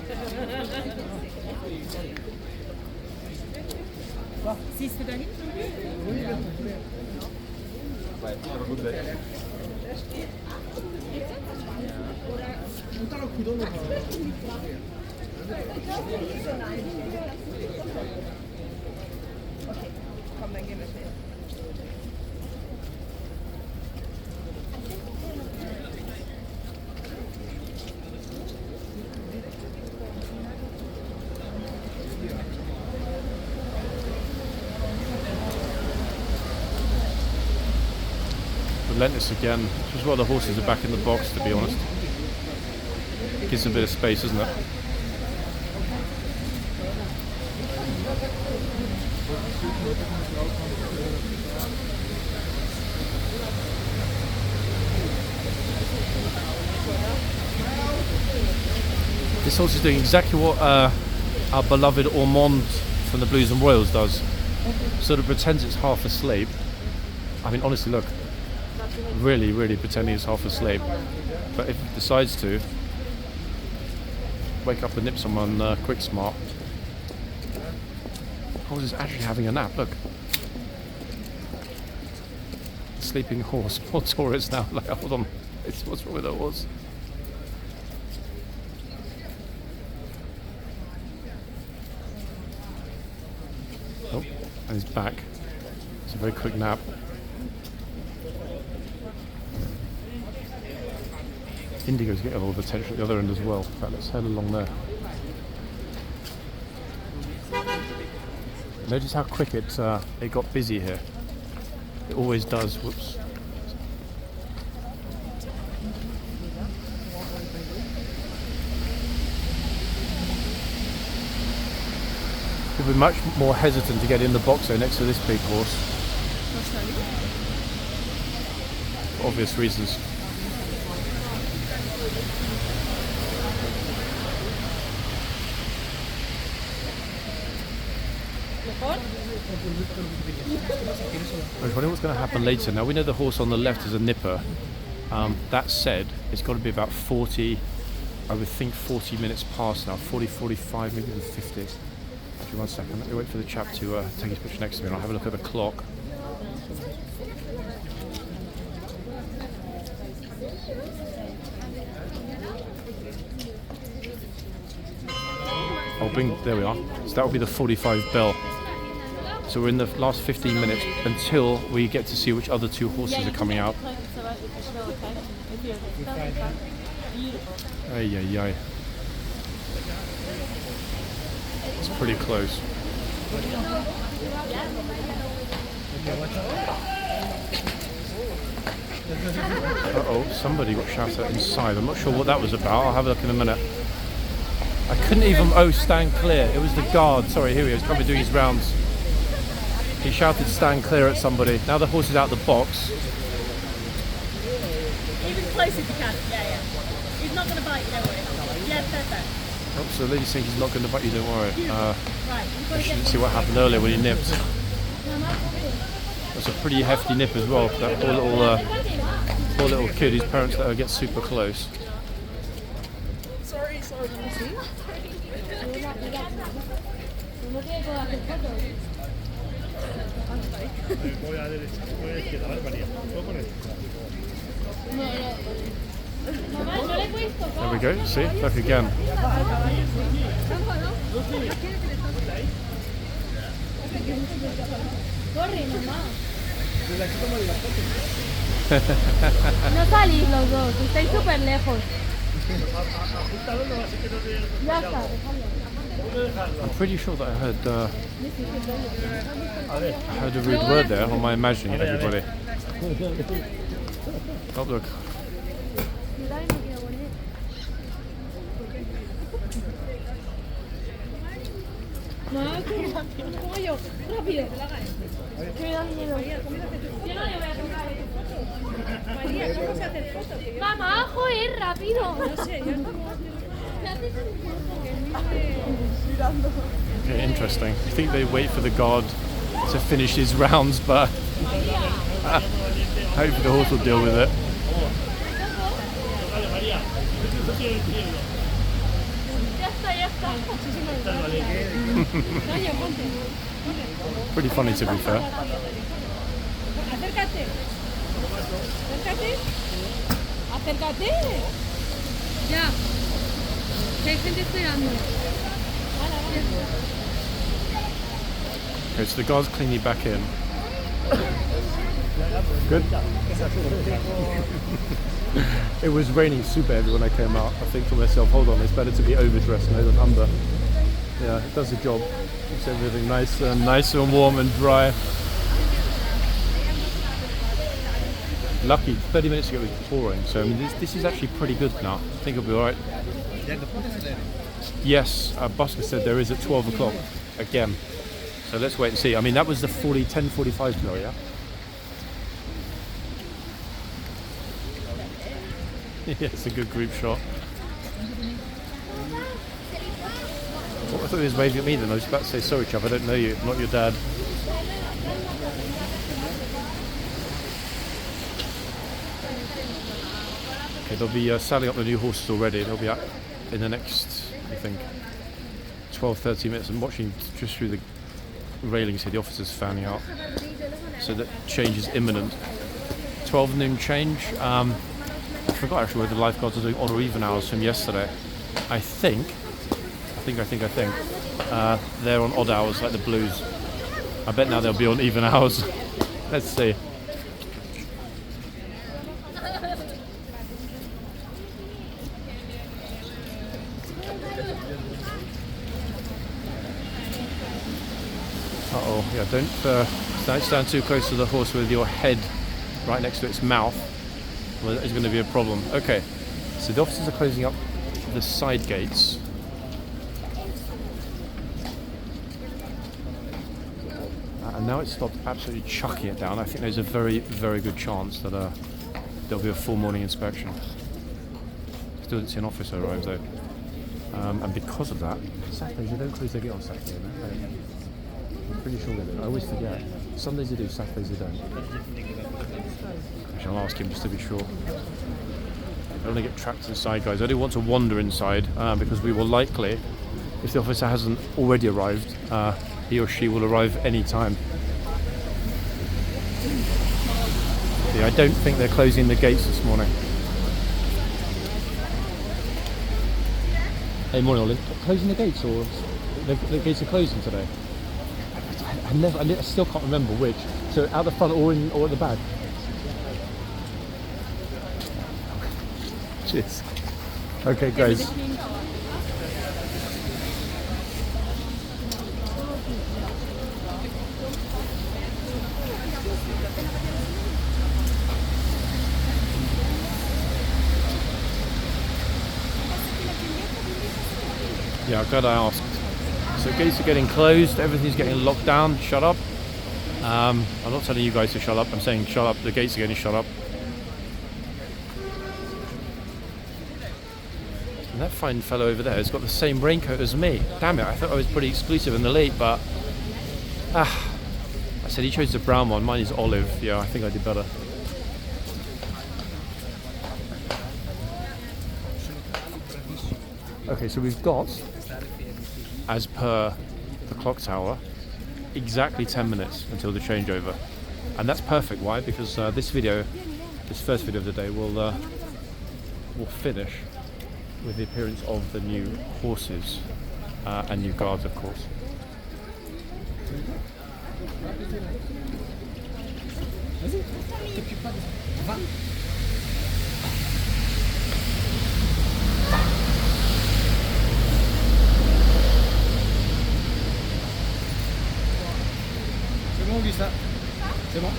S1: Relentless again, which is why the horses are back in the box, to be honest. Gives them a bit of space, isn't it? This horse is doing exactly what our beloved Ormond from the Blues and Royals does. Sort of pretends it's half asleep. I mean, honestly, look. Really pretending it's half asleep. But if it decides to wake up and nip someone quick smart. Horse is actually having a nap, look. Sleeping horse, poor tourist now. Like, hold on, what's wrong with the horse? Oh, and he's back. It's a very quick nap. Indigo's getting a lot of attention at the other end as well. In fact, let's head along there. Notice how quick it got busy here. It always does. Whoops. We'll be much more hesitant to get in the box though next to this big horse. For obvious reasons. I was wondering what's going to happen later. Now we know the horse on the left is a nipper. That said, it's got to be about 40, I would think 40 minutes past now, 40, 45, maybe even 50. Actually, 1 second, let me wait for the chap to take his picture next to me and I'll have a look at the clock. There we are. So that will be the 45 bell. So we're in the last 15 minutes until we get to see which other two horses are coming out. Ay. It's pretty close. Uh-oh, somebody got shouted at inside. I'm not sure what that was about. I'll have a look in a minute. I couldn't even, stand clear. It was the guard. Sorry, here he is, probably doing his rounds. He shouted stand clear at somebody. Now the horse is out the box.
S2: Even closer if you can. Yeah. He's not going to bite you, don't worry. Yeah, perfect.
S1: Oh, so the lady's saying he's not going to bite you, don't worry.
S2: Right,
S1: I shouldn't see what happened earlier when he nipped. That's a pretty hefty nip as well. That poor little kid whose parents let her get super close.
S2: Sorry.
S1: There we go, see, look again.
S2: No salís los dos, estáis súper lejos. Ya está,
S1: I'm pretty sure that I heard a rude word there, or am I imagining it, everybody? Oh, look.
S2: Rápido. Yo no le voy a tocar. María, vamos a hacer fotos. Mamá, joder, rápido. No sé, yo
S1: Okay, interesting. I think they wait for the guard to finish his rounds, but hopefully the horse will deal with it. Pretty funny, to be fair.
S2: Acércate. Acércate. Ya. Que hay gente esperando.
S1: Okay, so the guard's cleaning back in. Good. It was raining super heavy when I came out. I think to myself, hold on, it's better to be overdressed now than under. Yeah, it does the job. Keeps everything nice and warm and dry. Lucky, 30 minutes ago it was pouring, so I mean this is actually pretty good now. I think it'll be alright. Yes, Busker said there is at 12 o'clock again. So let's wait and see. I mean that was the 10:45 kilo, yeah? Yeah, it's a good group shot. Oh, I thought he was waving at me then. I was about to say, sorry chap, I don't know you, I'm not your dad. Okay, they'll be saddling up the new horses already. They'll be out in the next, I think, 12-13 minutes. I'm watching just through the railings here, the officers fanning out. So that change is imminent. 12 noon change. I forgot actually whether the lifeguards are doing odd or even hours from yesterday. I think they're on odd hours like the Blues. I bet now they'll be on even hours. Let's see. Uh-oh, yeah, don't stand too close to the horse with your head right next to its mouth. Well, that is going to be a problem. Okay, so the officers are closing up the side gates. And now it's stopped absolutely chucking it down. I think there's a very, very good chance that there'll be a full morning inspection. Still didn't see an officer arrive though. And because of that, Saturdays they don't close their gate on Saturday, no? I'm pretty sure they do. I always forget. Sundays they do, Saturdays they don't. Actually, I'll ask him just to be sure. I don't want to get trapped inside, guys. I do want to wander inside because we will likely, if the officer hasn't already arrived, he or she will arrive any time. Yeah, I don't think they're closing the gates this morning. Hey, morning, Ollie. Closing the gates or the gates are closing today? I still can't remember which. So out the front or at the back. Cheers. Okay, guys. Yeah, I'm glad I asked. So gates are getting closed, everything's getting locked down. Shut up. I'm not telling you guys to shut up, I'm saying shut up, the gates are getting shut up. And that fine fellow over there has got the same raincoat as me. Damn it, I thought I was pretty exclusive in the lead, but I said he chose the brown one, mine is olive. Yeah, I think I did better. Okay, so we've got, as per the clock tower, exactly 10 minutes until the changeover. And that's perfect. Why? Because this first video of the day, will will finish with the appearance of the new horses and new guards, of course.
S3: C'est bon, Guy, ça. C'est bon.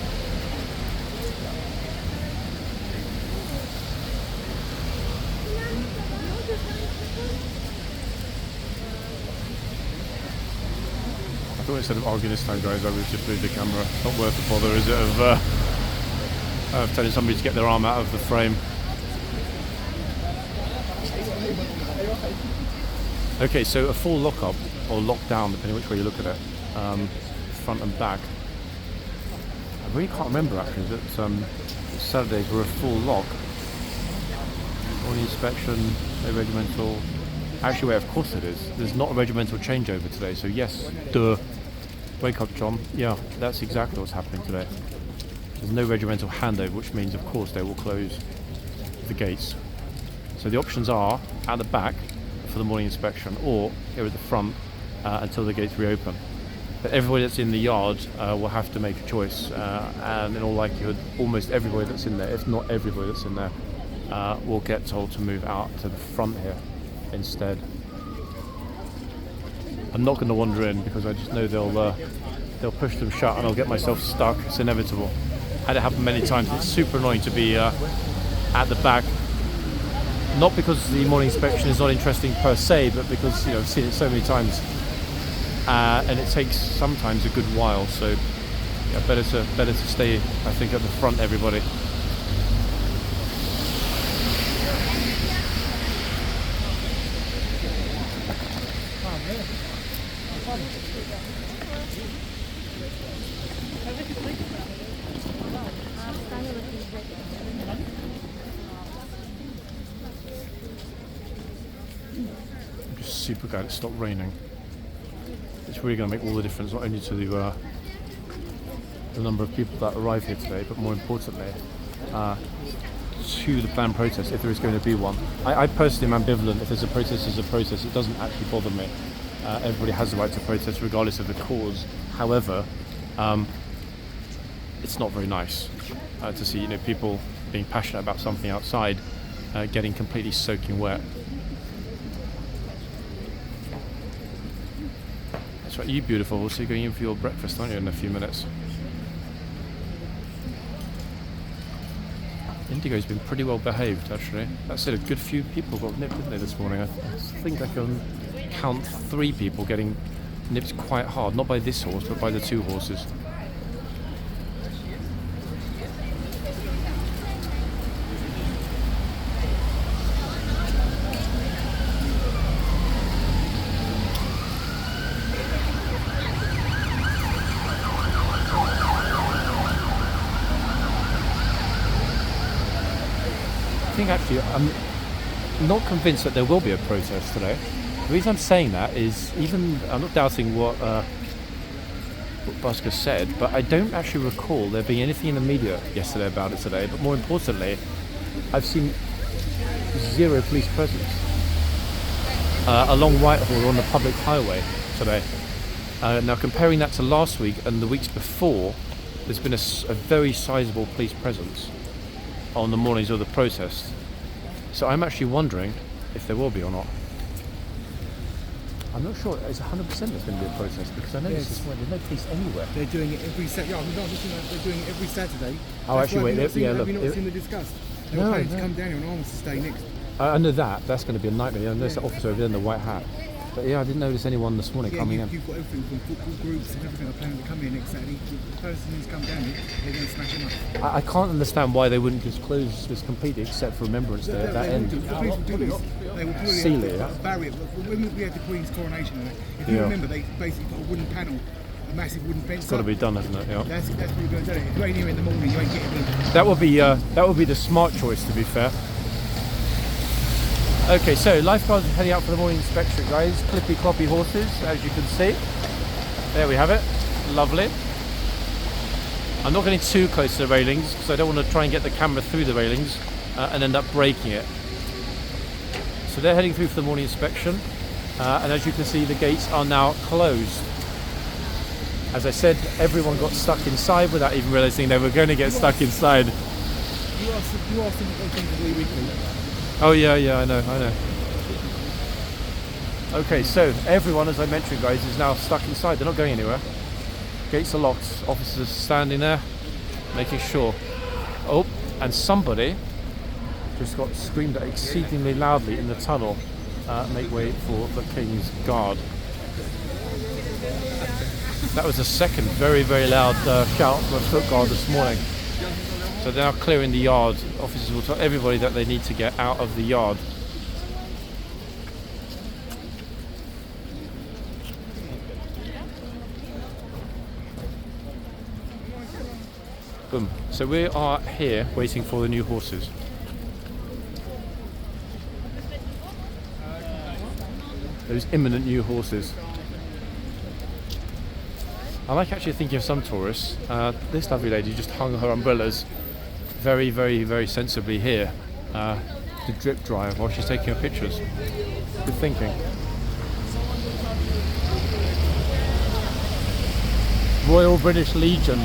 S1: I thought instead of arguing this time, guys, I would just move the camera. It's not worth the bother, is it, of telling somebody to get their arm out of the frame. Okay, so a full lock-up, or lock-down, depending which way you look at it, front and back. I really can't remember, actually, that Saturdays were a full lock. All the inspection, no regimental. Actually, wait, of course it is. There's not a regimental changeover today, so yes, duh. Wake up, John. Yeah, that's exactly what's happening today. There's no regimental handover, which means, of course, they will close the gates. So the options are at the back for the morning inspection, or here at the front until the gates reopen. But everybody that's in the yard will have to make a choice, and in all likelihood, almost everybody that's in there, if not everybody that's in there, will get told to move out to the front here instead. I'm not going to wander in because I just know they'll push them shut and I'll get myself stuck. It's inevitable. Had it happen many times. It's super annoying to be at the back. Not because the morning inspection is not interesting per se, but because I've seen it so many times, and it takes sometimes a good while. So yeah, better to stay, I think, at the front. Everybody. I'm just super glad it stopped raining. It's really going to make all the difference, not only to the number of people that arrive here today, but more importantly, to the planned protest, if there is going to be one. I personally am ambivalent. If there's a protest, there's a protest. It doesn't actually bother me. Everybody has the right to protest regardless of the cause. However, it's not very nice to see people being passionate about something outside getting completely soaking wet. That's right, you beautiful horse, you're going in for your breakfast, aren't you, in a few minutes? Indigo's been pretty well behaved, actually. That said, a good few people got nipped, didn't they, this morning? I think I can count 3 people getting nipped quite hard. Not by this horse, but by the 2 horses. I think actually I'm not convinced that there will be a protest today. The reason I'm saying that is I'm not doubting what Busker said, but I don't actually recall there being anything in the media yesterday about it today. But more importantly, I've seen 0 police presence along Whitehall on the public highway today. Now comparing that to last week and the weeks before, there's been a very sizable police presence on the mornings of the protest. So I'm actually wondering if there will be or not. I'm not sure it's 100% there's going to be a protest, because I noticed this morning there's no police anywhere.
S3: They're doing it every Saturday. Yeah, they're doing it every Saturday.
S1: Oh, actually, wait,
S3: have you not seen the discussed? They were planning to come down here on Armistice Day next.
S1: I know that's going to be a nightmare. I noticed that officer over there in the white hat. But yeah, I didn't notice anyone this morning coming in.
S3: You've got everything from football groups and everything are planning to come here next Saturday. The person who's come down here, they're going to smash him up.
S1: I can't understand why they wouldn't just close this completely, except for Remembrance Day at that end.
S3: The police will do this. They will
S1: seal it,
S3: a barrier. When we had the Queen's coronation, if you remember, they basically put a wooden panel, a massive wooden fence.
S1: It's got to be done, hasn't it? Yeah.
S3: That's what you're going to do. If you ain't here in the morning, you ain't getting in.
S1: That would be the smart choice, to be fair. Okay, so lifeguards are heading out for the morning inspection, guys. Clippy cloppy horses, as you can see. There we have it. Lovely. I'm not getting too close to the railings because I don't want to try and get the camera through the railings and end up breaking it. So they're heading through for the morning inspection, and as you can see, the gates are now closed. As I said, everyone got stuck inside without even realizing they were going to get stuck inside.
S3: You asked them what they think of Lee Weekly.
S1: Oh yeah, I know. Okay, so everyone, as I mentioned, guys, is now stuck inside. They're not going anywhere. Gates are locked. Officers are standing there, making sure. Oh, and somebody just got screamed at exceedingly loudly in the tunnel. Make way for the King's Guard. That was the second very loud shout from a foot guard this morning. So they're now clearing the yard. Officers will tell everybody that they need to get out of the yard. Boom. So we are here waiting for the new horses. Those imminent new horses. I like actually thinking of some tourists. This lovely lady just hung her umbrellas very sensibly here to drip dry while she's taking her pictures. Good thinking. Royal British Legion,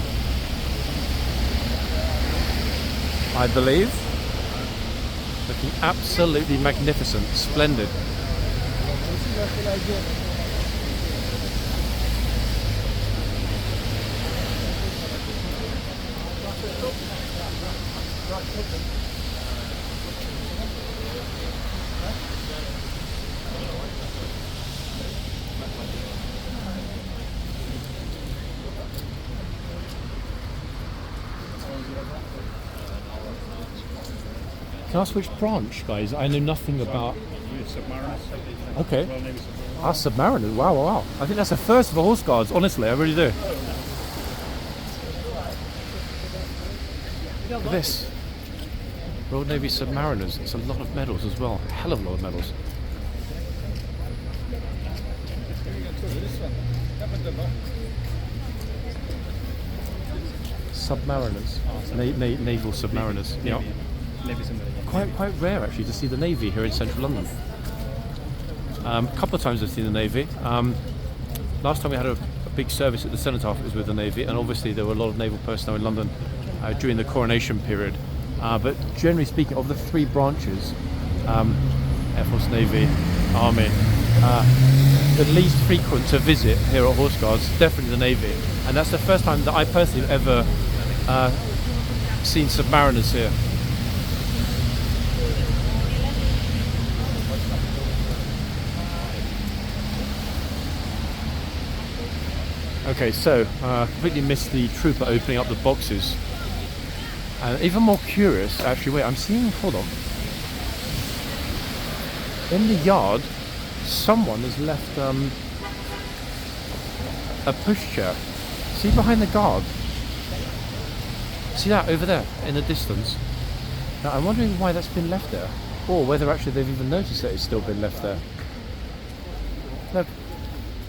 S1: I believe. Looking absolutely magnificent, splendid. Can I ask which branch, guys? I know nothing about. Okay. Ah, Submariners. Wow. I think that's the first of the horse guards. Honestly, I really do. Look at this. Royal Navy Submariners. It's a lot of medals as well. A hell of a lot of medals. Submariners. Naval Submariners. Yeah. Quite rare actually to see the Navy here in central London. A couple of times I've seen the Navy. Last time we had a big service at the Cenotaph, it was with the Navy, and obviously there were a lot of naval personnel in London during the coronation period. But generally speaking, of the three branches, Air Force, Navy, Army, the least frequent to visit here at Horse Guards, definitely the Navy. And that's the first time that I personally have ever seen Submariners here. Okay, so completely missed the trooper opening up the boxes. And even more curious, actually, wait, I'm seeing, hold on. In the yard, someone has left a pushchair. See behind the guard? See that over there in the distance? Now I'm wondering why that's been left there, or whether actually they've even noticed that it's still been left there. Look,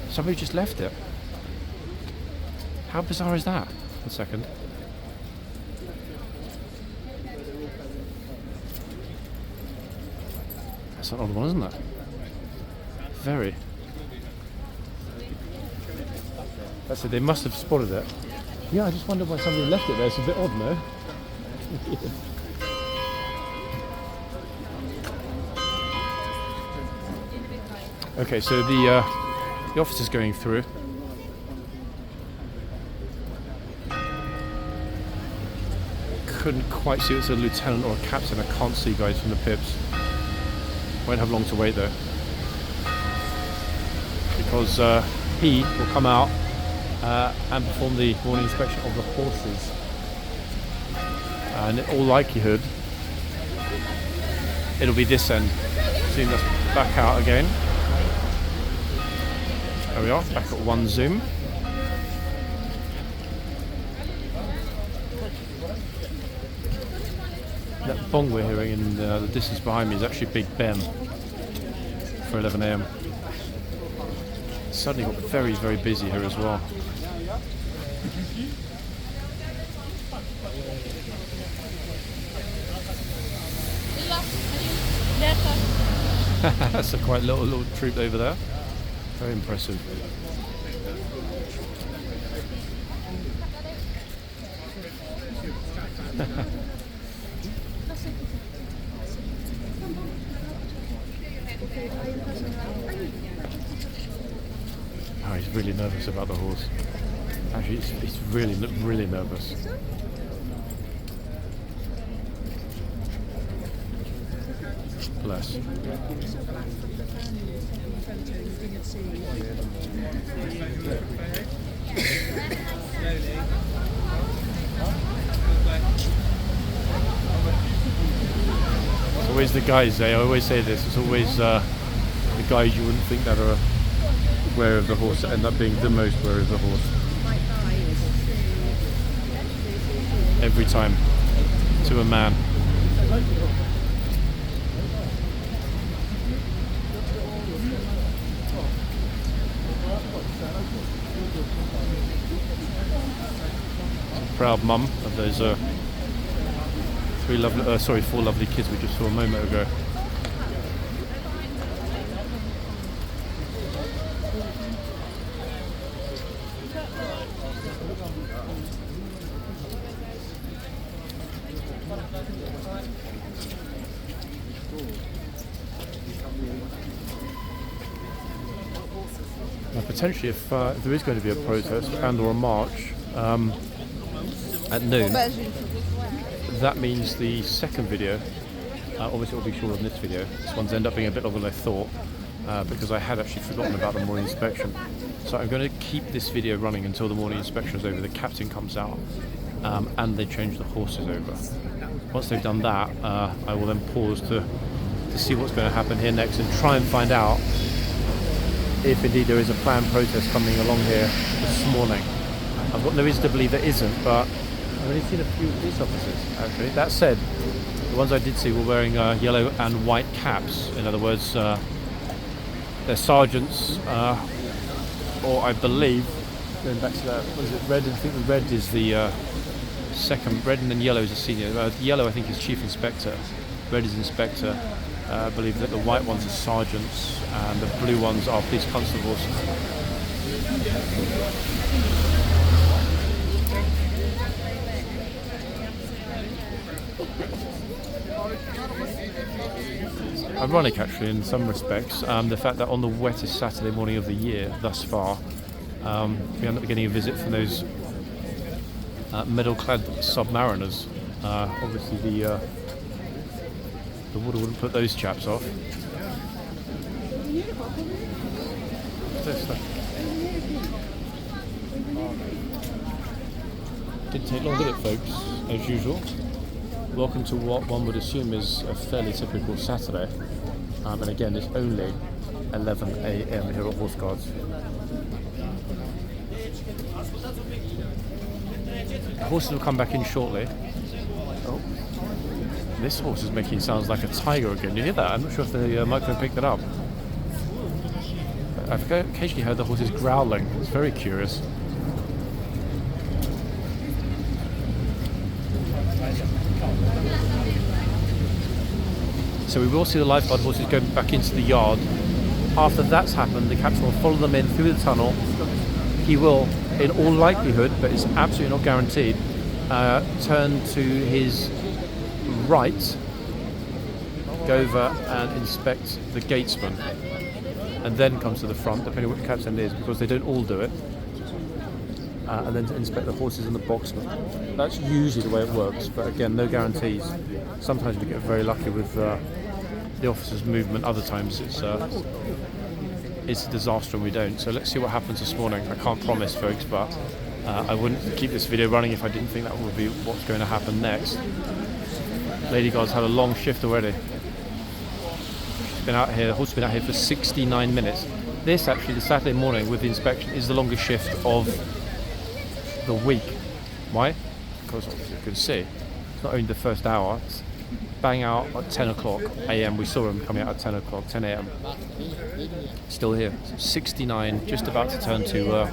S1: somebody just left it. How bizarre is that? One second. That's an odd one, isn't it? Very. That's it, they must have spotted it. Yeah, I just wondered why somebody left it there. It's a bit odd, no? Okay, so the officer's going through. Couldn't quite see if it's a lieutenant or a captain. I can't see, guys, from the pips. Won't have long to wait though, because he will come out and perform the morning inspection of the horses, and in all likelihood it'll be this end. Zoom us back out again. There we are, back at one zoom. That bong we're hearing in the distance behind me is actually Big Ben for 11 AM. It's suddenly got very, very busy here as well. That's a quite little troop over there. Very impressive. Oh, he's really nervous about the horse. Actually, he's really nervous. Bless. It's always the guys, I always say this, it's always the guys you wouldn't think that are aware of the horse that end up being the most aware of the horse. Every time, to a man. Proud mum of those four lovely kids we just saw a moment ago. Now, potentially, if there is going to be a protest and or a march at noon, that means the second video, obviously it will be shorter than this video. This one's end up being a bit longer than I thought because I had actually forgotten about the morning inspection. So I'm going to keep this video running until the morning inspection is over, the captain comes out and they change the horses over. Once they've done that, I will then pause to see what's going to happen here next and try and find out if indeed there is a planned protest coming along here this morning. I've got no reason to believe there isn't, but I've only seen a few police officers actually. That said, the ones I did see were wearing yellow and white caps. In other words, they're sergeants, or I believe, going back to that, what is it, red? I think the red is the second, red and then yellow is a senior. Yellow I think is chief inspector, red is inspector. I believe that the white ones are sergeants and the blue ones are police constables. Ironic actually in some respects, the fact that on the wettest Saturday morning of the year thus far, we end up getting a visit from those medal-clad submariners. Obviously the water wouldn't put those chaps off. Didn't take long, did it, folks? As usual. Welcome to what one would assume is a fairly typical Saturday. And again, it's only 11 AM here at Horseguards. The horses will come back in shortly. Oh. This horse is making sounds like a tiger again. You hear that? I'm not sure if the microphone picked it up. I've occasionally heard the horses growling. It's very curious. So we will see the lifeguard horses go back into the yard. After that's happened, the captain will follow them in through the tunnel. He will, in all likelihood, but it's absolutely not guaranteed, turn to his right, go over and inspect the gatesman, and then come to the front, depending on what the captain is, because they don't all do it, and then to inspect the horses and the boxman. That's usually the way it works, but again, no guarantees. Sometimes we get very lucky with the officers' movement, other times it's a disaster and we don't. So let's see what happens this morning. I can't promise, folks, but I wouldn't keep this video running if I didn't think that would be what's going to happen next. Lady Guard's had a long shift already. She's been out here, the horse has been out here for 69 minutes. This actually, the Saturday morning with the inspection, is the longest shift of the week. Why? Because obviously you can see, it's not only the first hour, it's bang out at 10 o'clock AM. We saw him coming out at 10 o'clock, 10 AM. Still here. 69, just about to turn to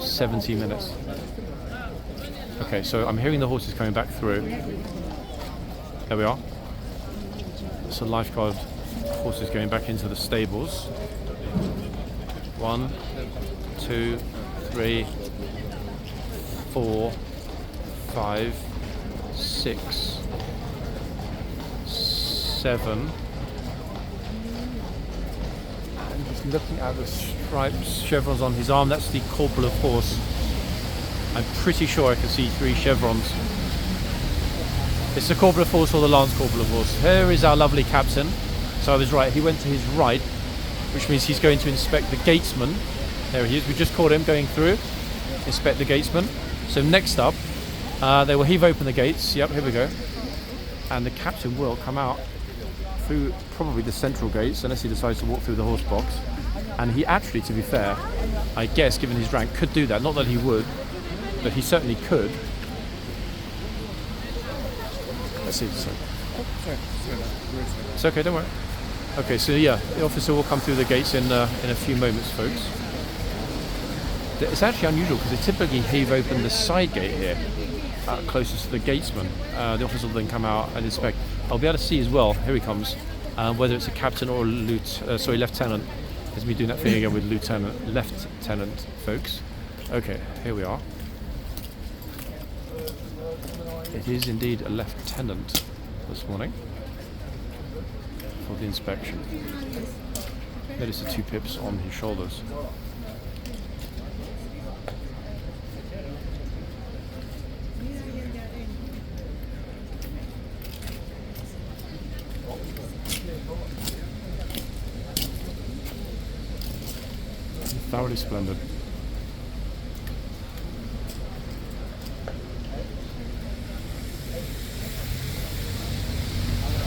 S1: 70 minutes. Okay, so I'm hearing the horses coming back through. There we are. It's a lifeguard Horses going back into the stables. 1, 2, 3, 4, 5, 6, 7. And just looking at the stripes, chevrons on his arm, that's the corporal of horse. I'm pretty sure I can see 3 chevrons. It's the corporal of horse or the lance corporal of horse. Here is our lovely captain. So I was right, he went to his right, which means he's going to inspect the gatesman. There he is, we just caught him going through. Inspect the gatesman. So next up, they will heave open the gates. Yep, here we go. And the captain will come out through probably the central gates, unless he decides to walk through the horse box. And he actually, to be fair, I guess, given his rank, could do that. Not that he would, but he certainly could. Let's see. Sorry. It's okay, don't worry. Okay, so yeah, the officer will come through the gates in a few moments, folks. It's actually unusual because they typically heave open the side gate here, closest to the gatesman. The officer will then come out and inspect. I'll be able to see as well, here he comes, whether it's a captain or a lieutenant. It's me doing that thing again with lieutenant, folks. Okay, here we are. It is indeed a lieutenant this morning for the inspection. Notice the 2 pips on his shoulders. Thoroughly splendid.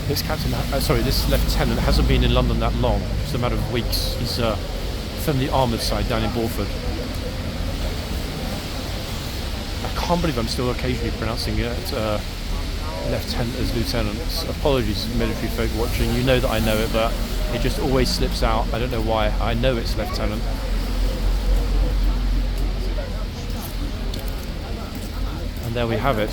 S1: This captain, this lieutenant hasn't been in London that long. It's a matter of weeks. He's from the armoured side down in Borford. I can't believe I'm still occasionally pronouncing it lieutenant as lieutenants. Apologies, military folk watching. You know that I know it, but it just always slips out. I don't know why. I know it's lieutenant. And there we have it.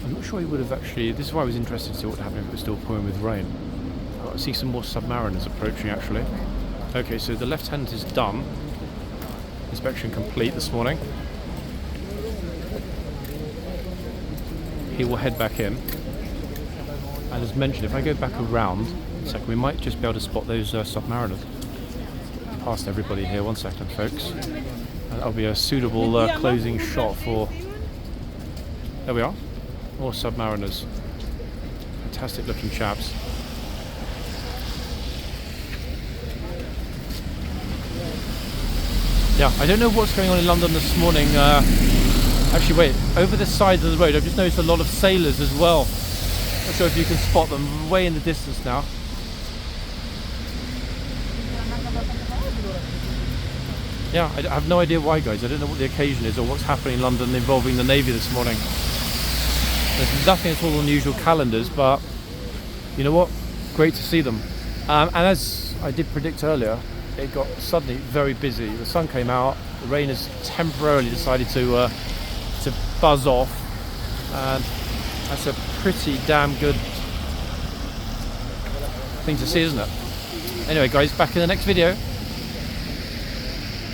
S1: I'm not sure he would have actually. This is why I was interested to see what happened if it was still pouring with rain. I see some more submariners approaching actually. Okay, so the lieutenant is done. Inspection complete this morning. He will head back in. And as mentioned, if I go back around a second, we might just be able to spot those submariners. Past everybody here, 1 second, folks. And that'll be a suitable closing shot for. There we are. More submariners. Fantastic looking chaps. Yeah, I don't know what's going on in London this morning. Actually, wait, over this side of the road, I've just noticed a lot of sailors as well. Not sure if you can spot them way in the distance now. Yeah, I have no idea why, guys. I don't know what the occasion is or what's happening in London involving the Navy this morning. There's nothing at all on the usual calendars, but you know what? Great to see them. And as I did predict earlier, it got suddenly very busy. The sun came out, the rain has temporarily decided to buzz off, and that's a pretty damn good thing to see, isn't it? Anyway, guys, back in the next video.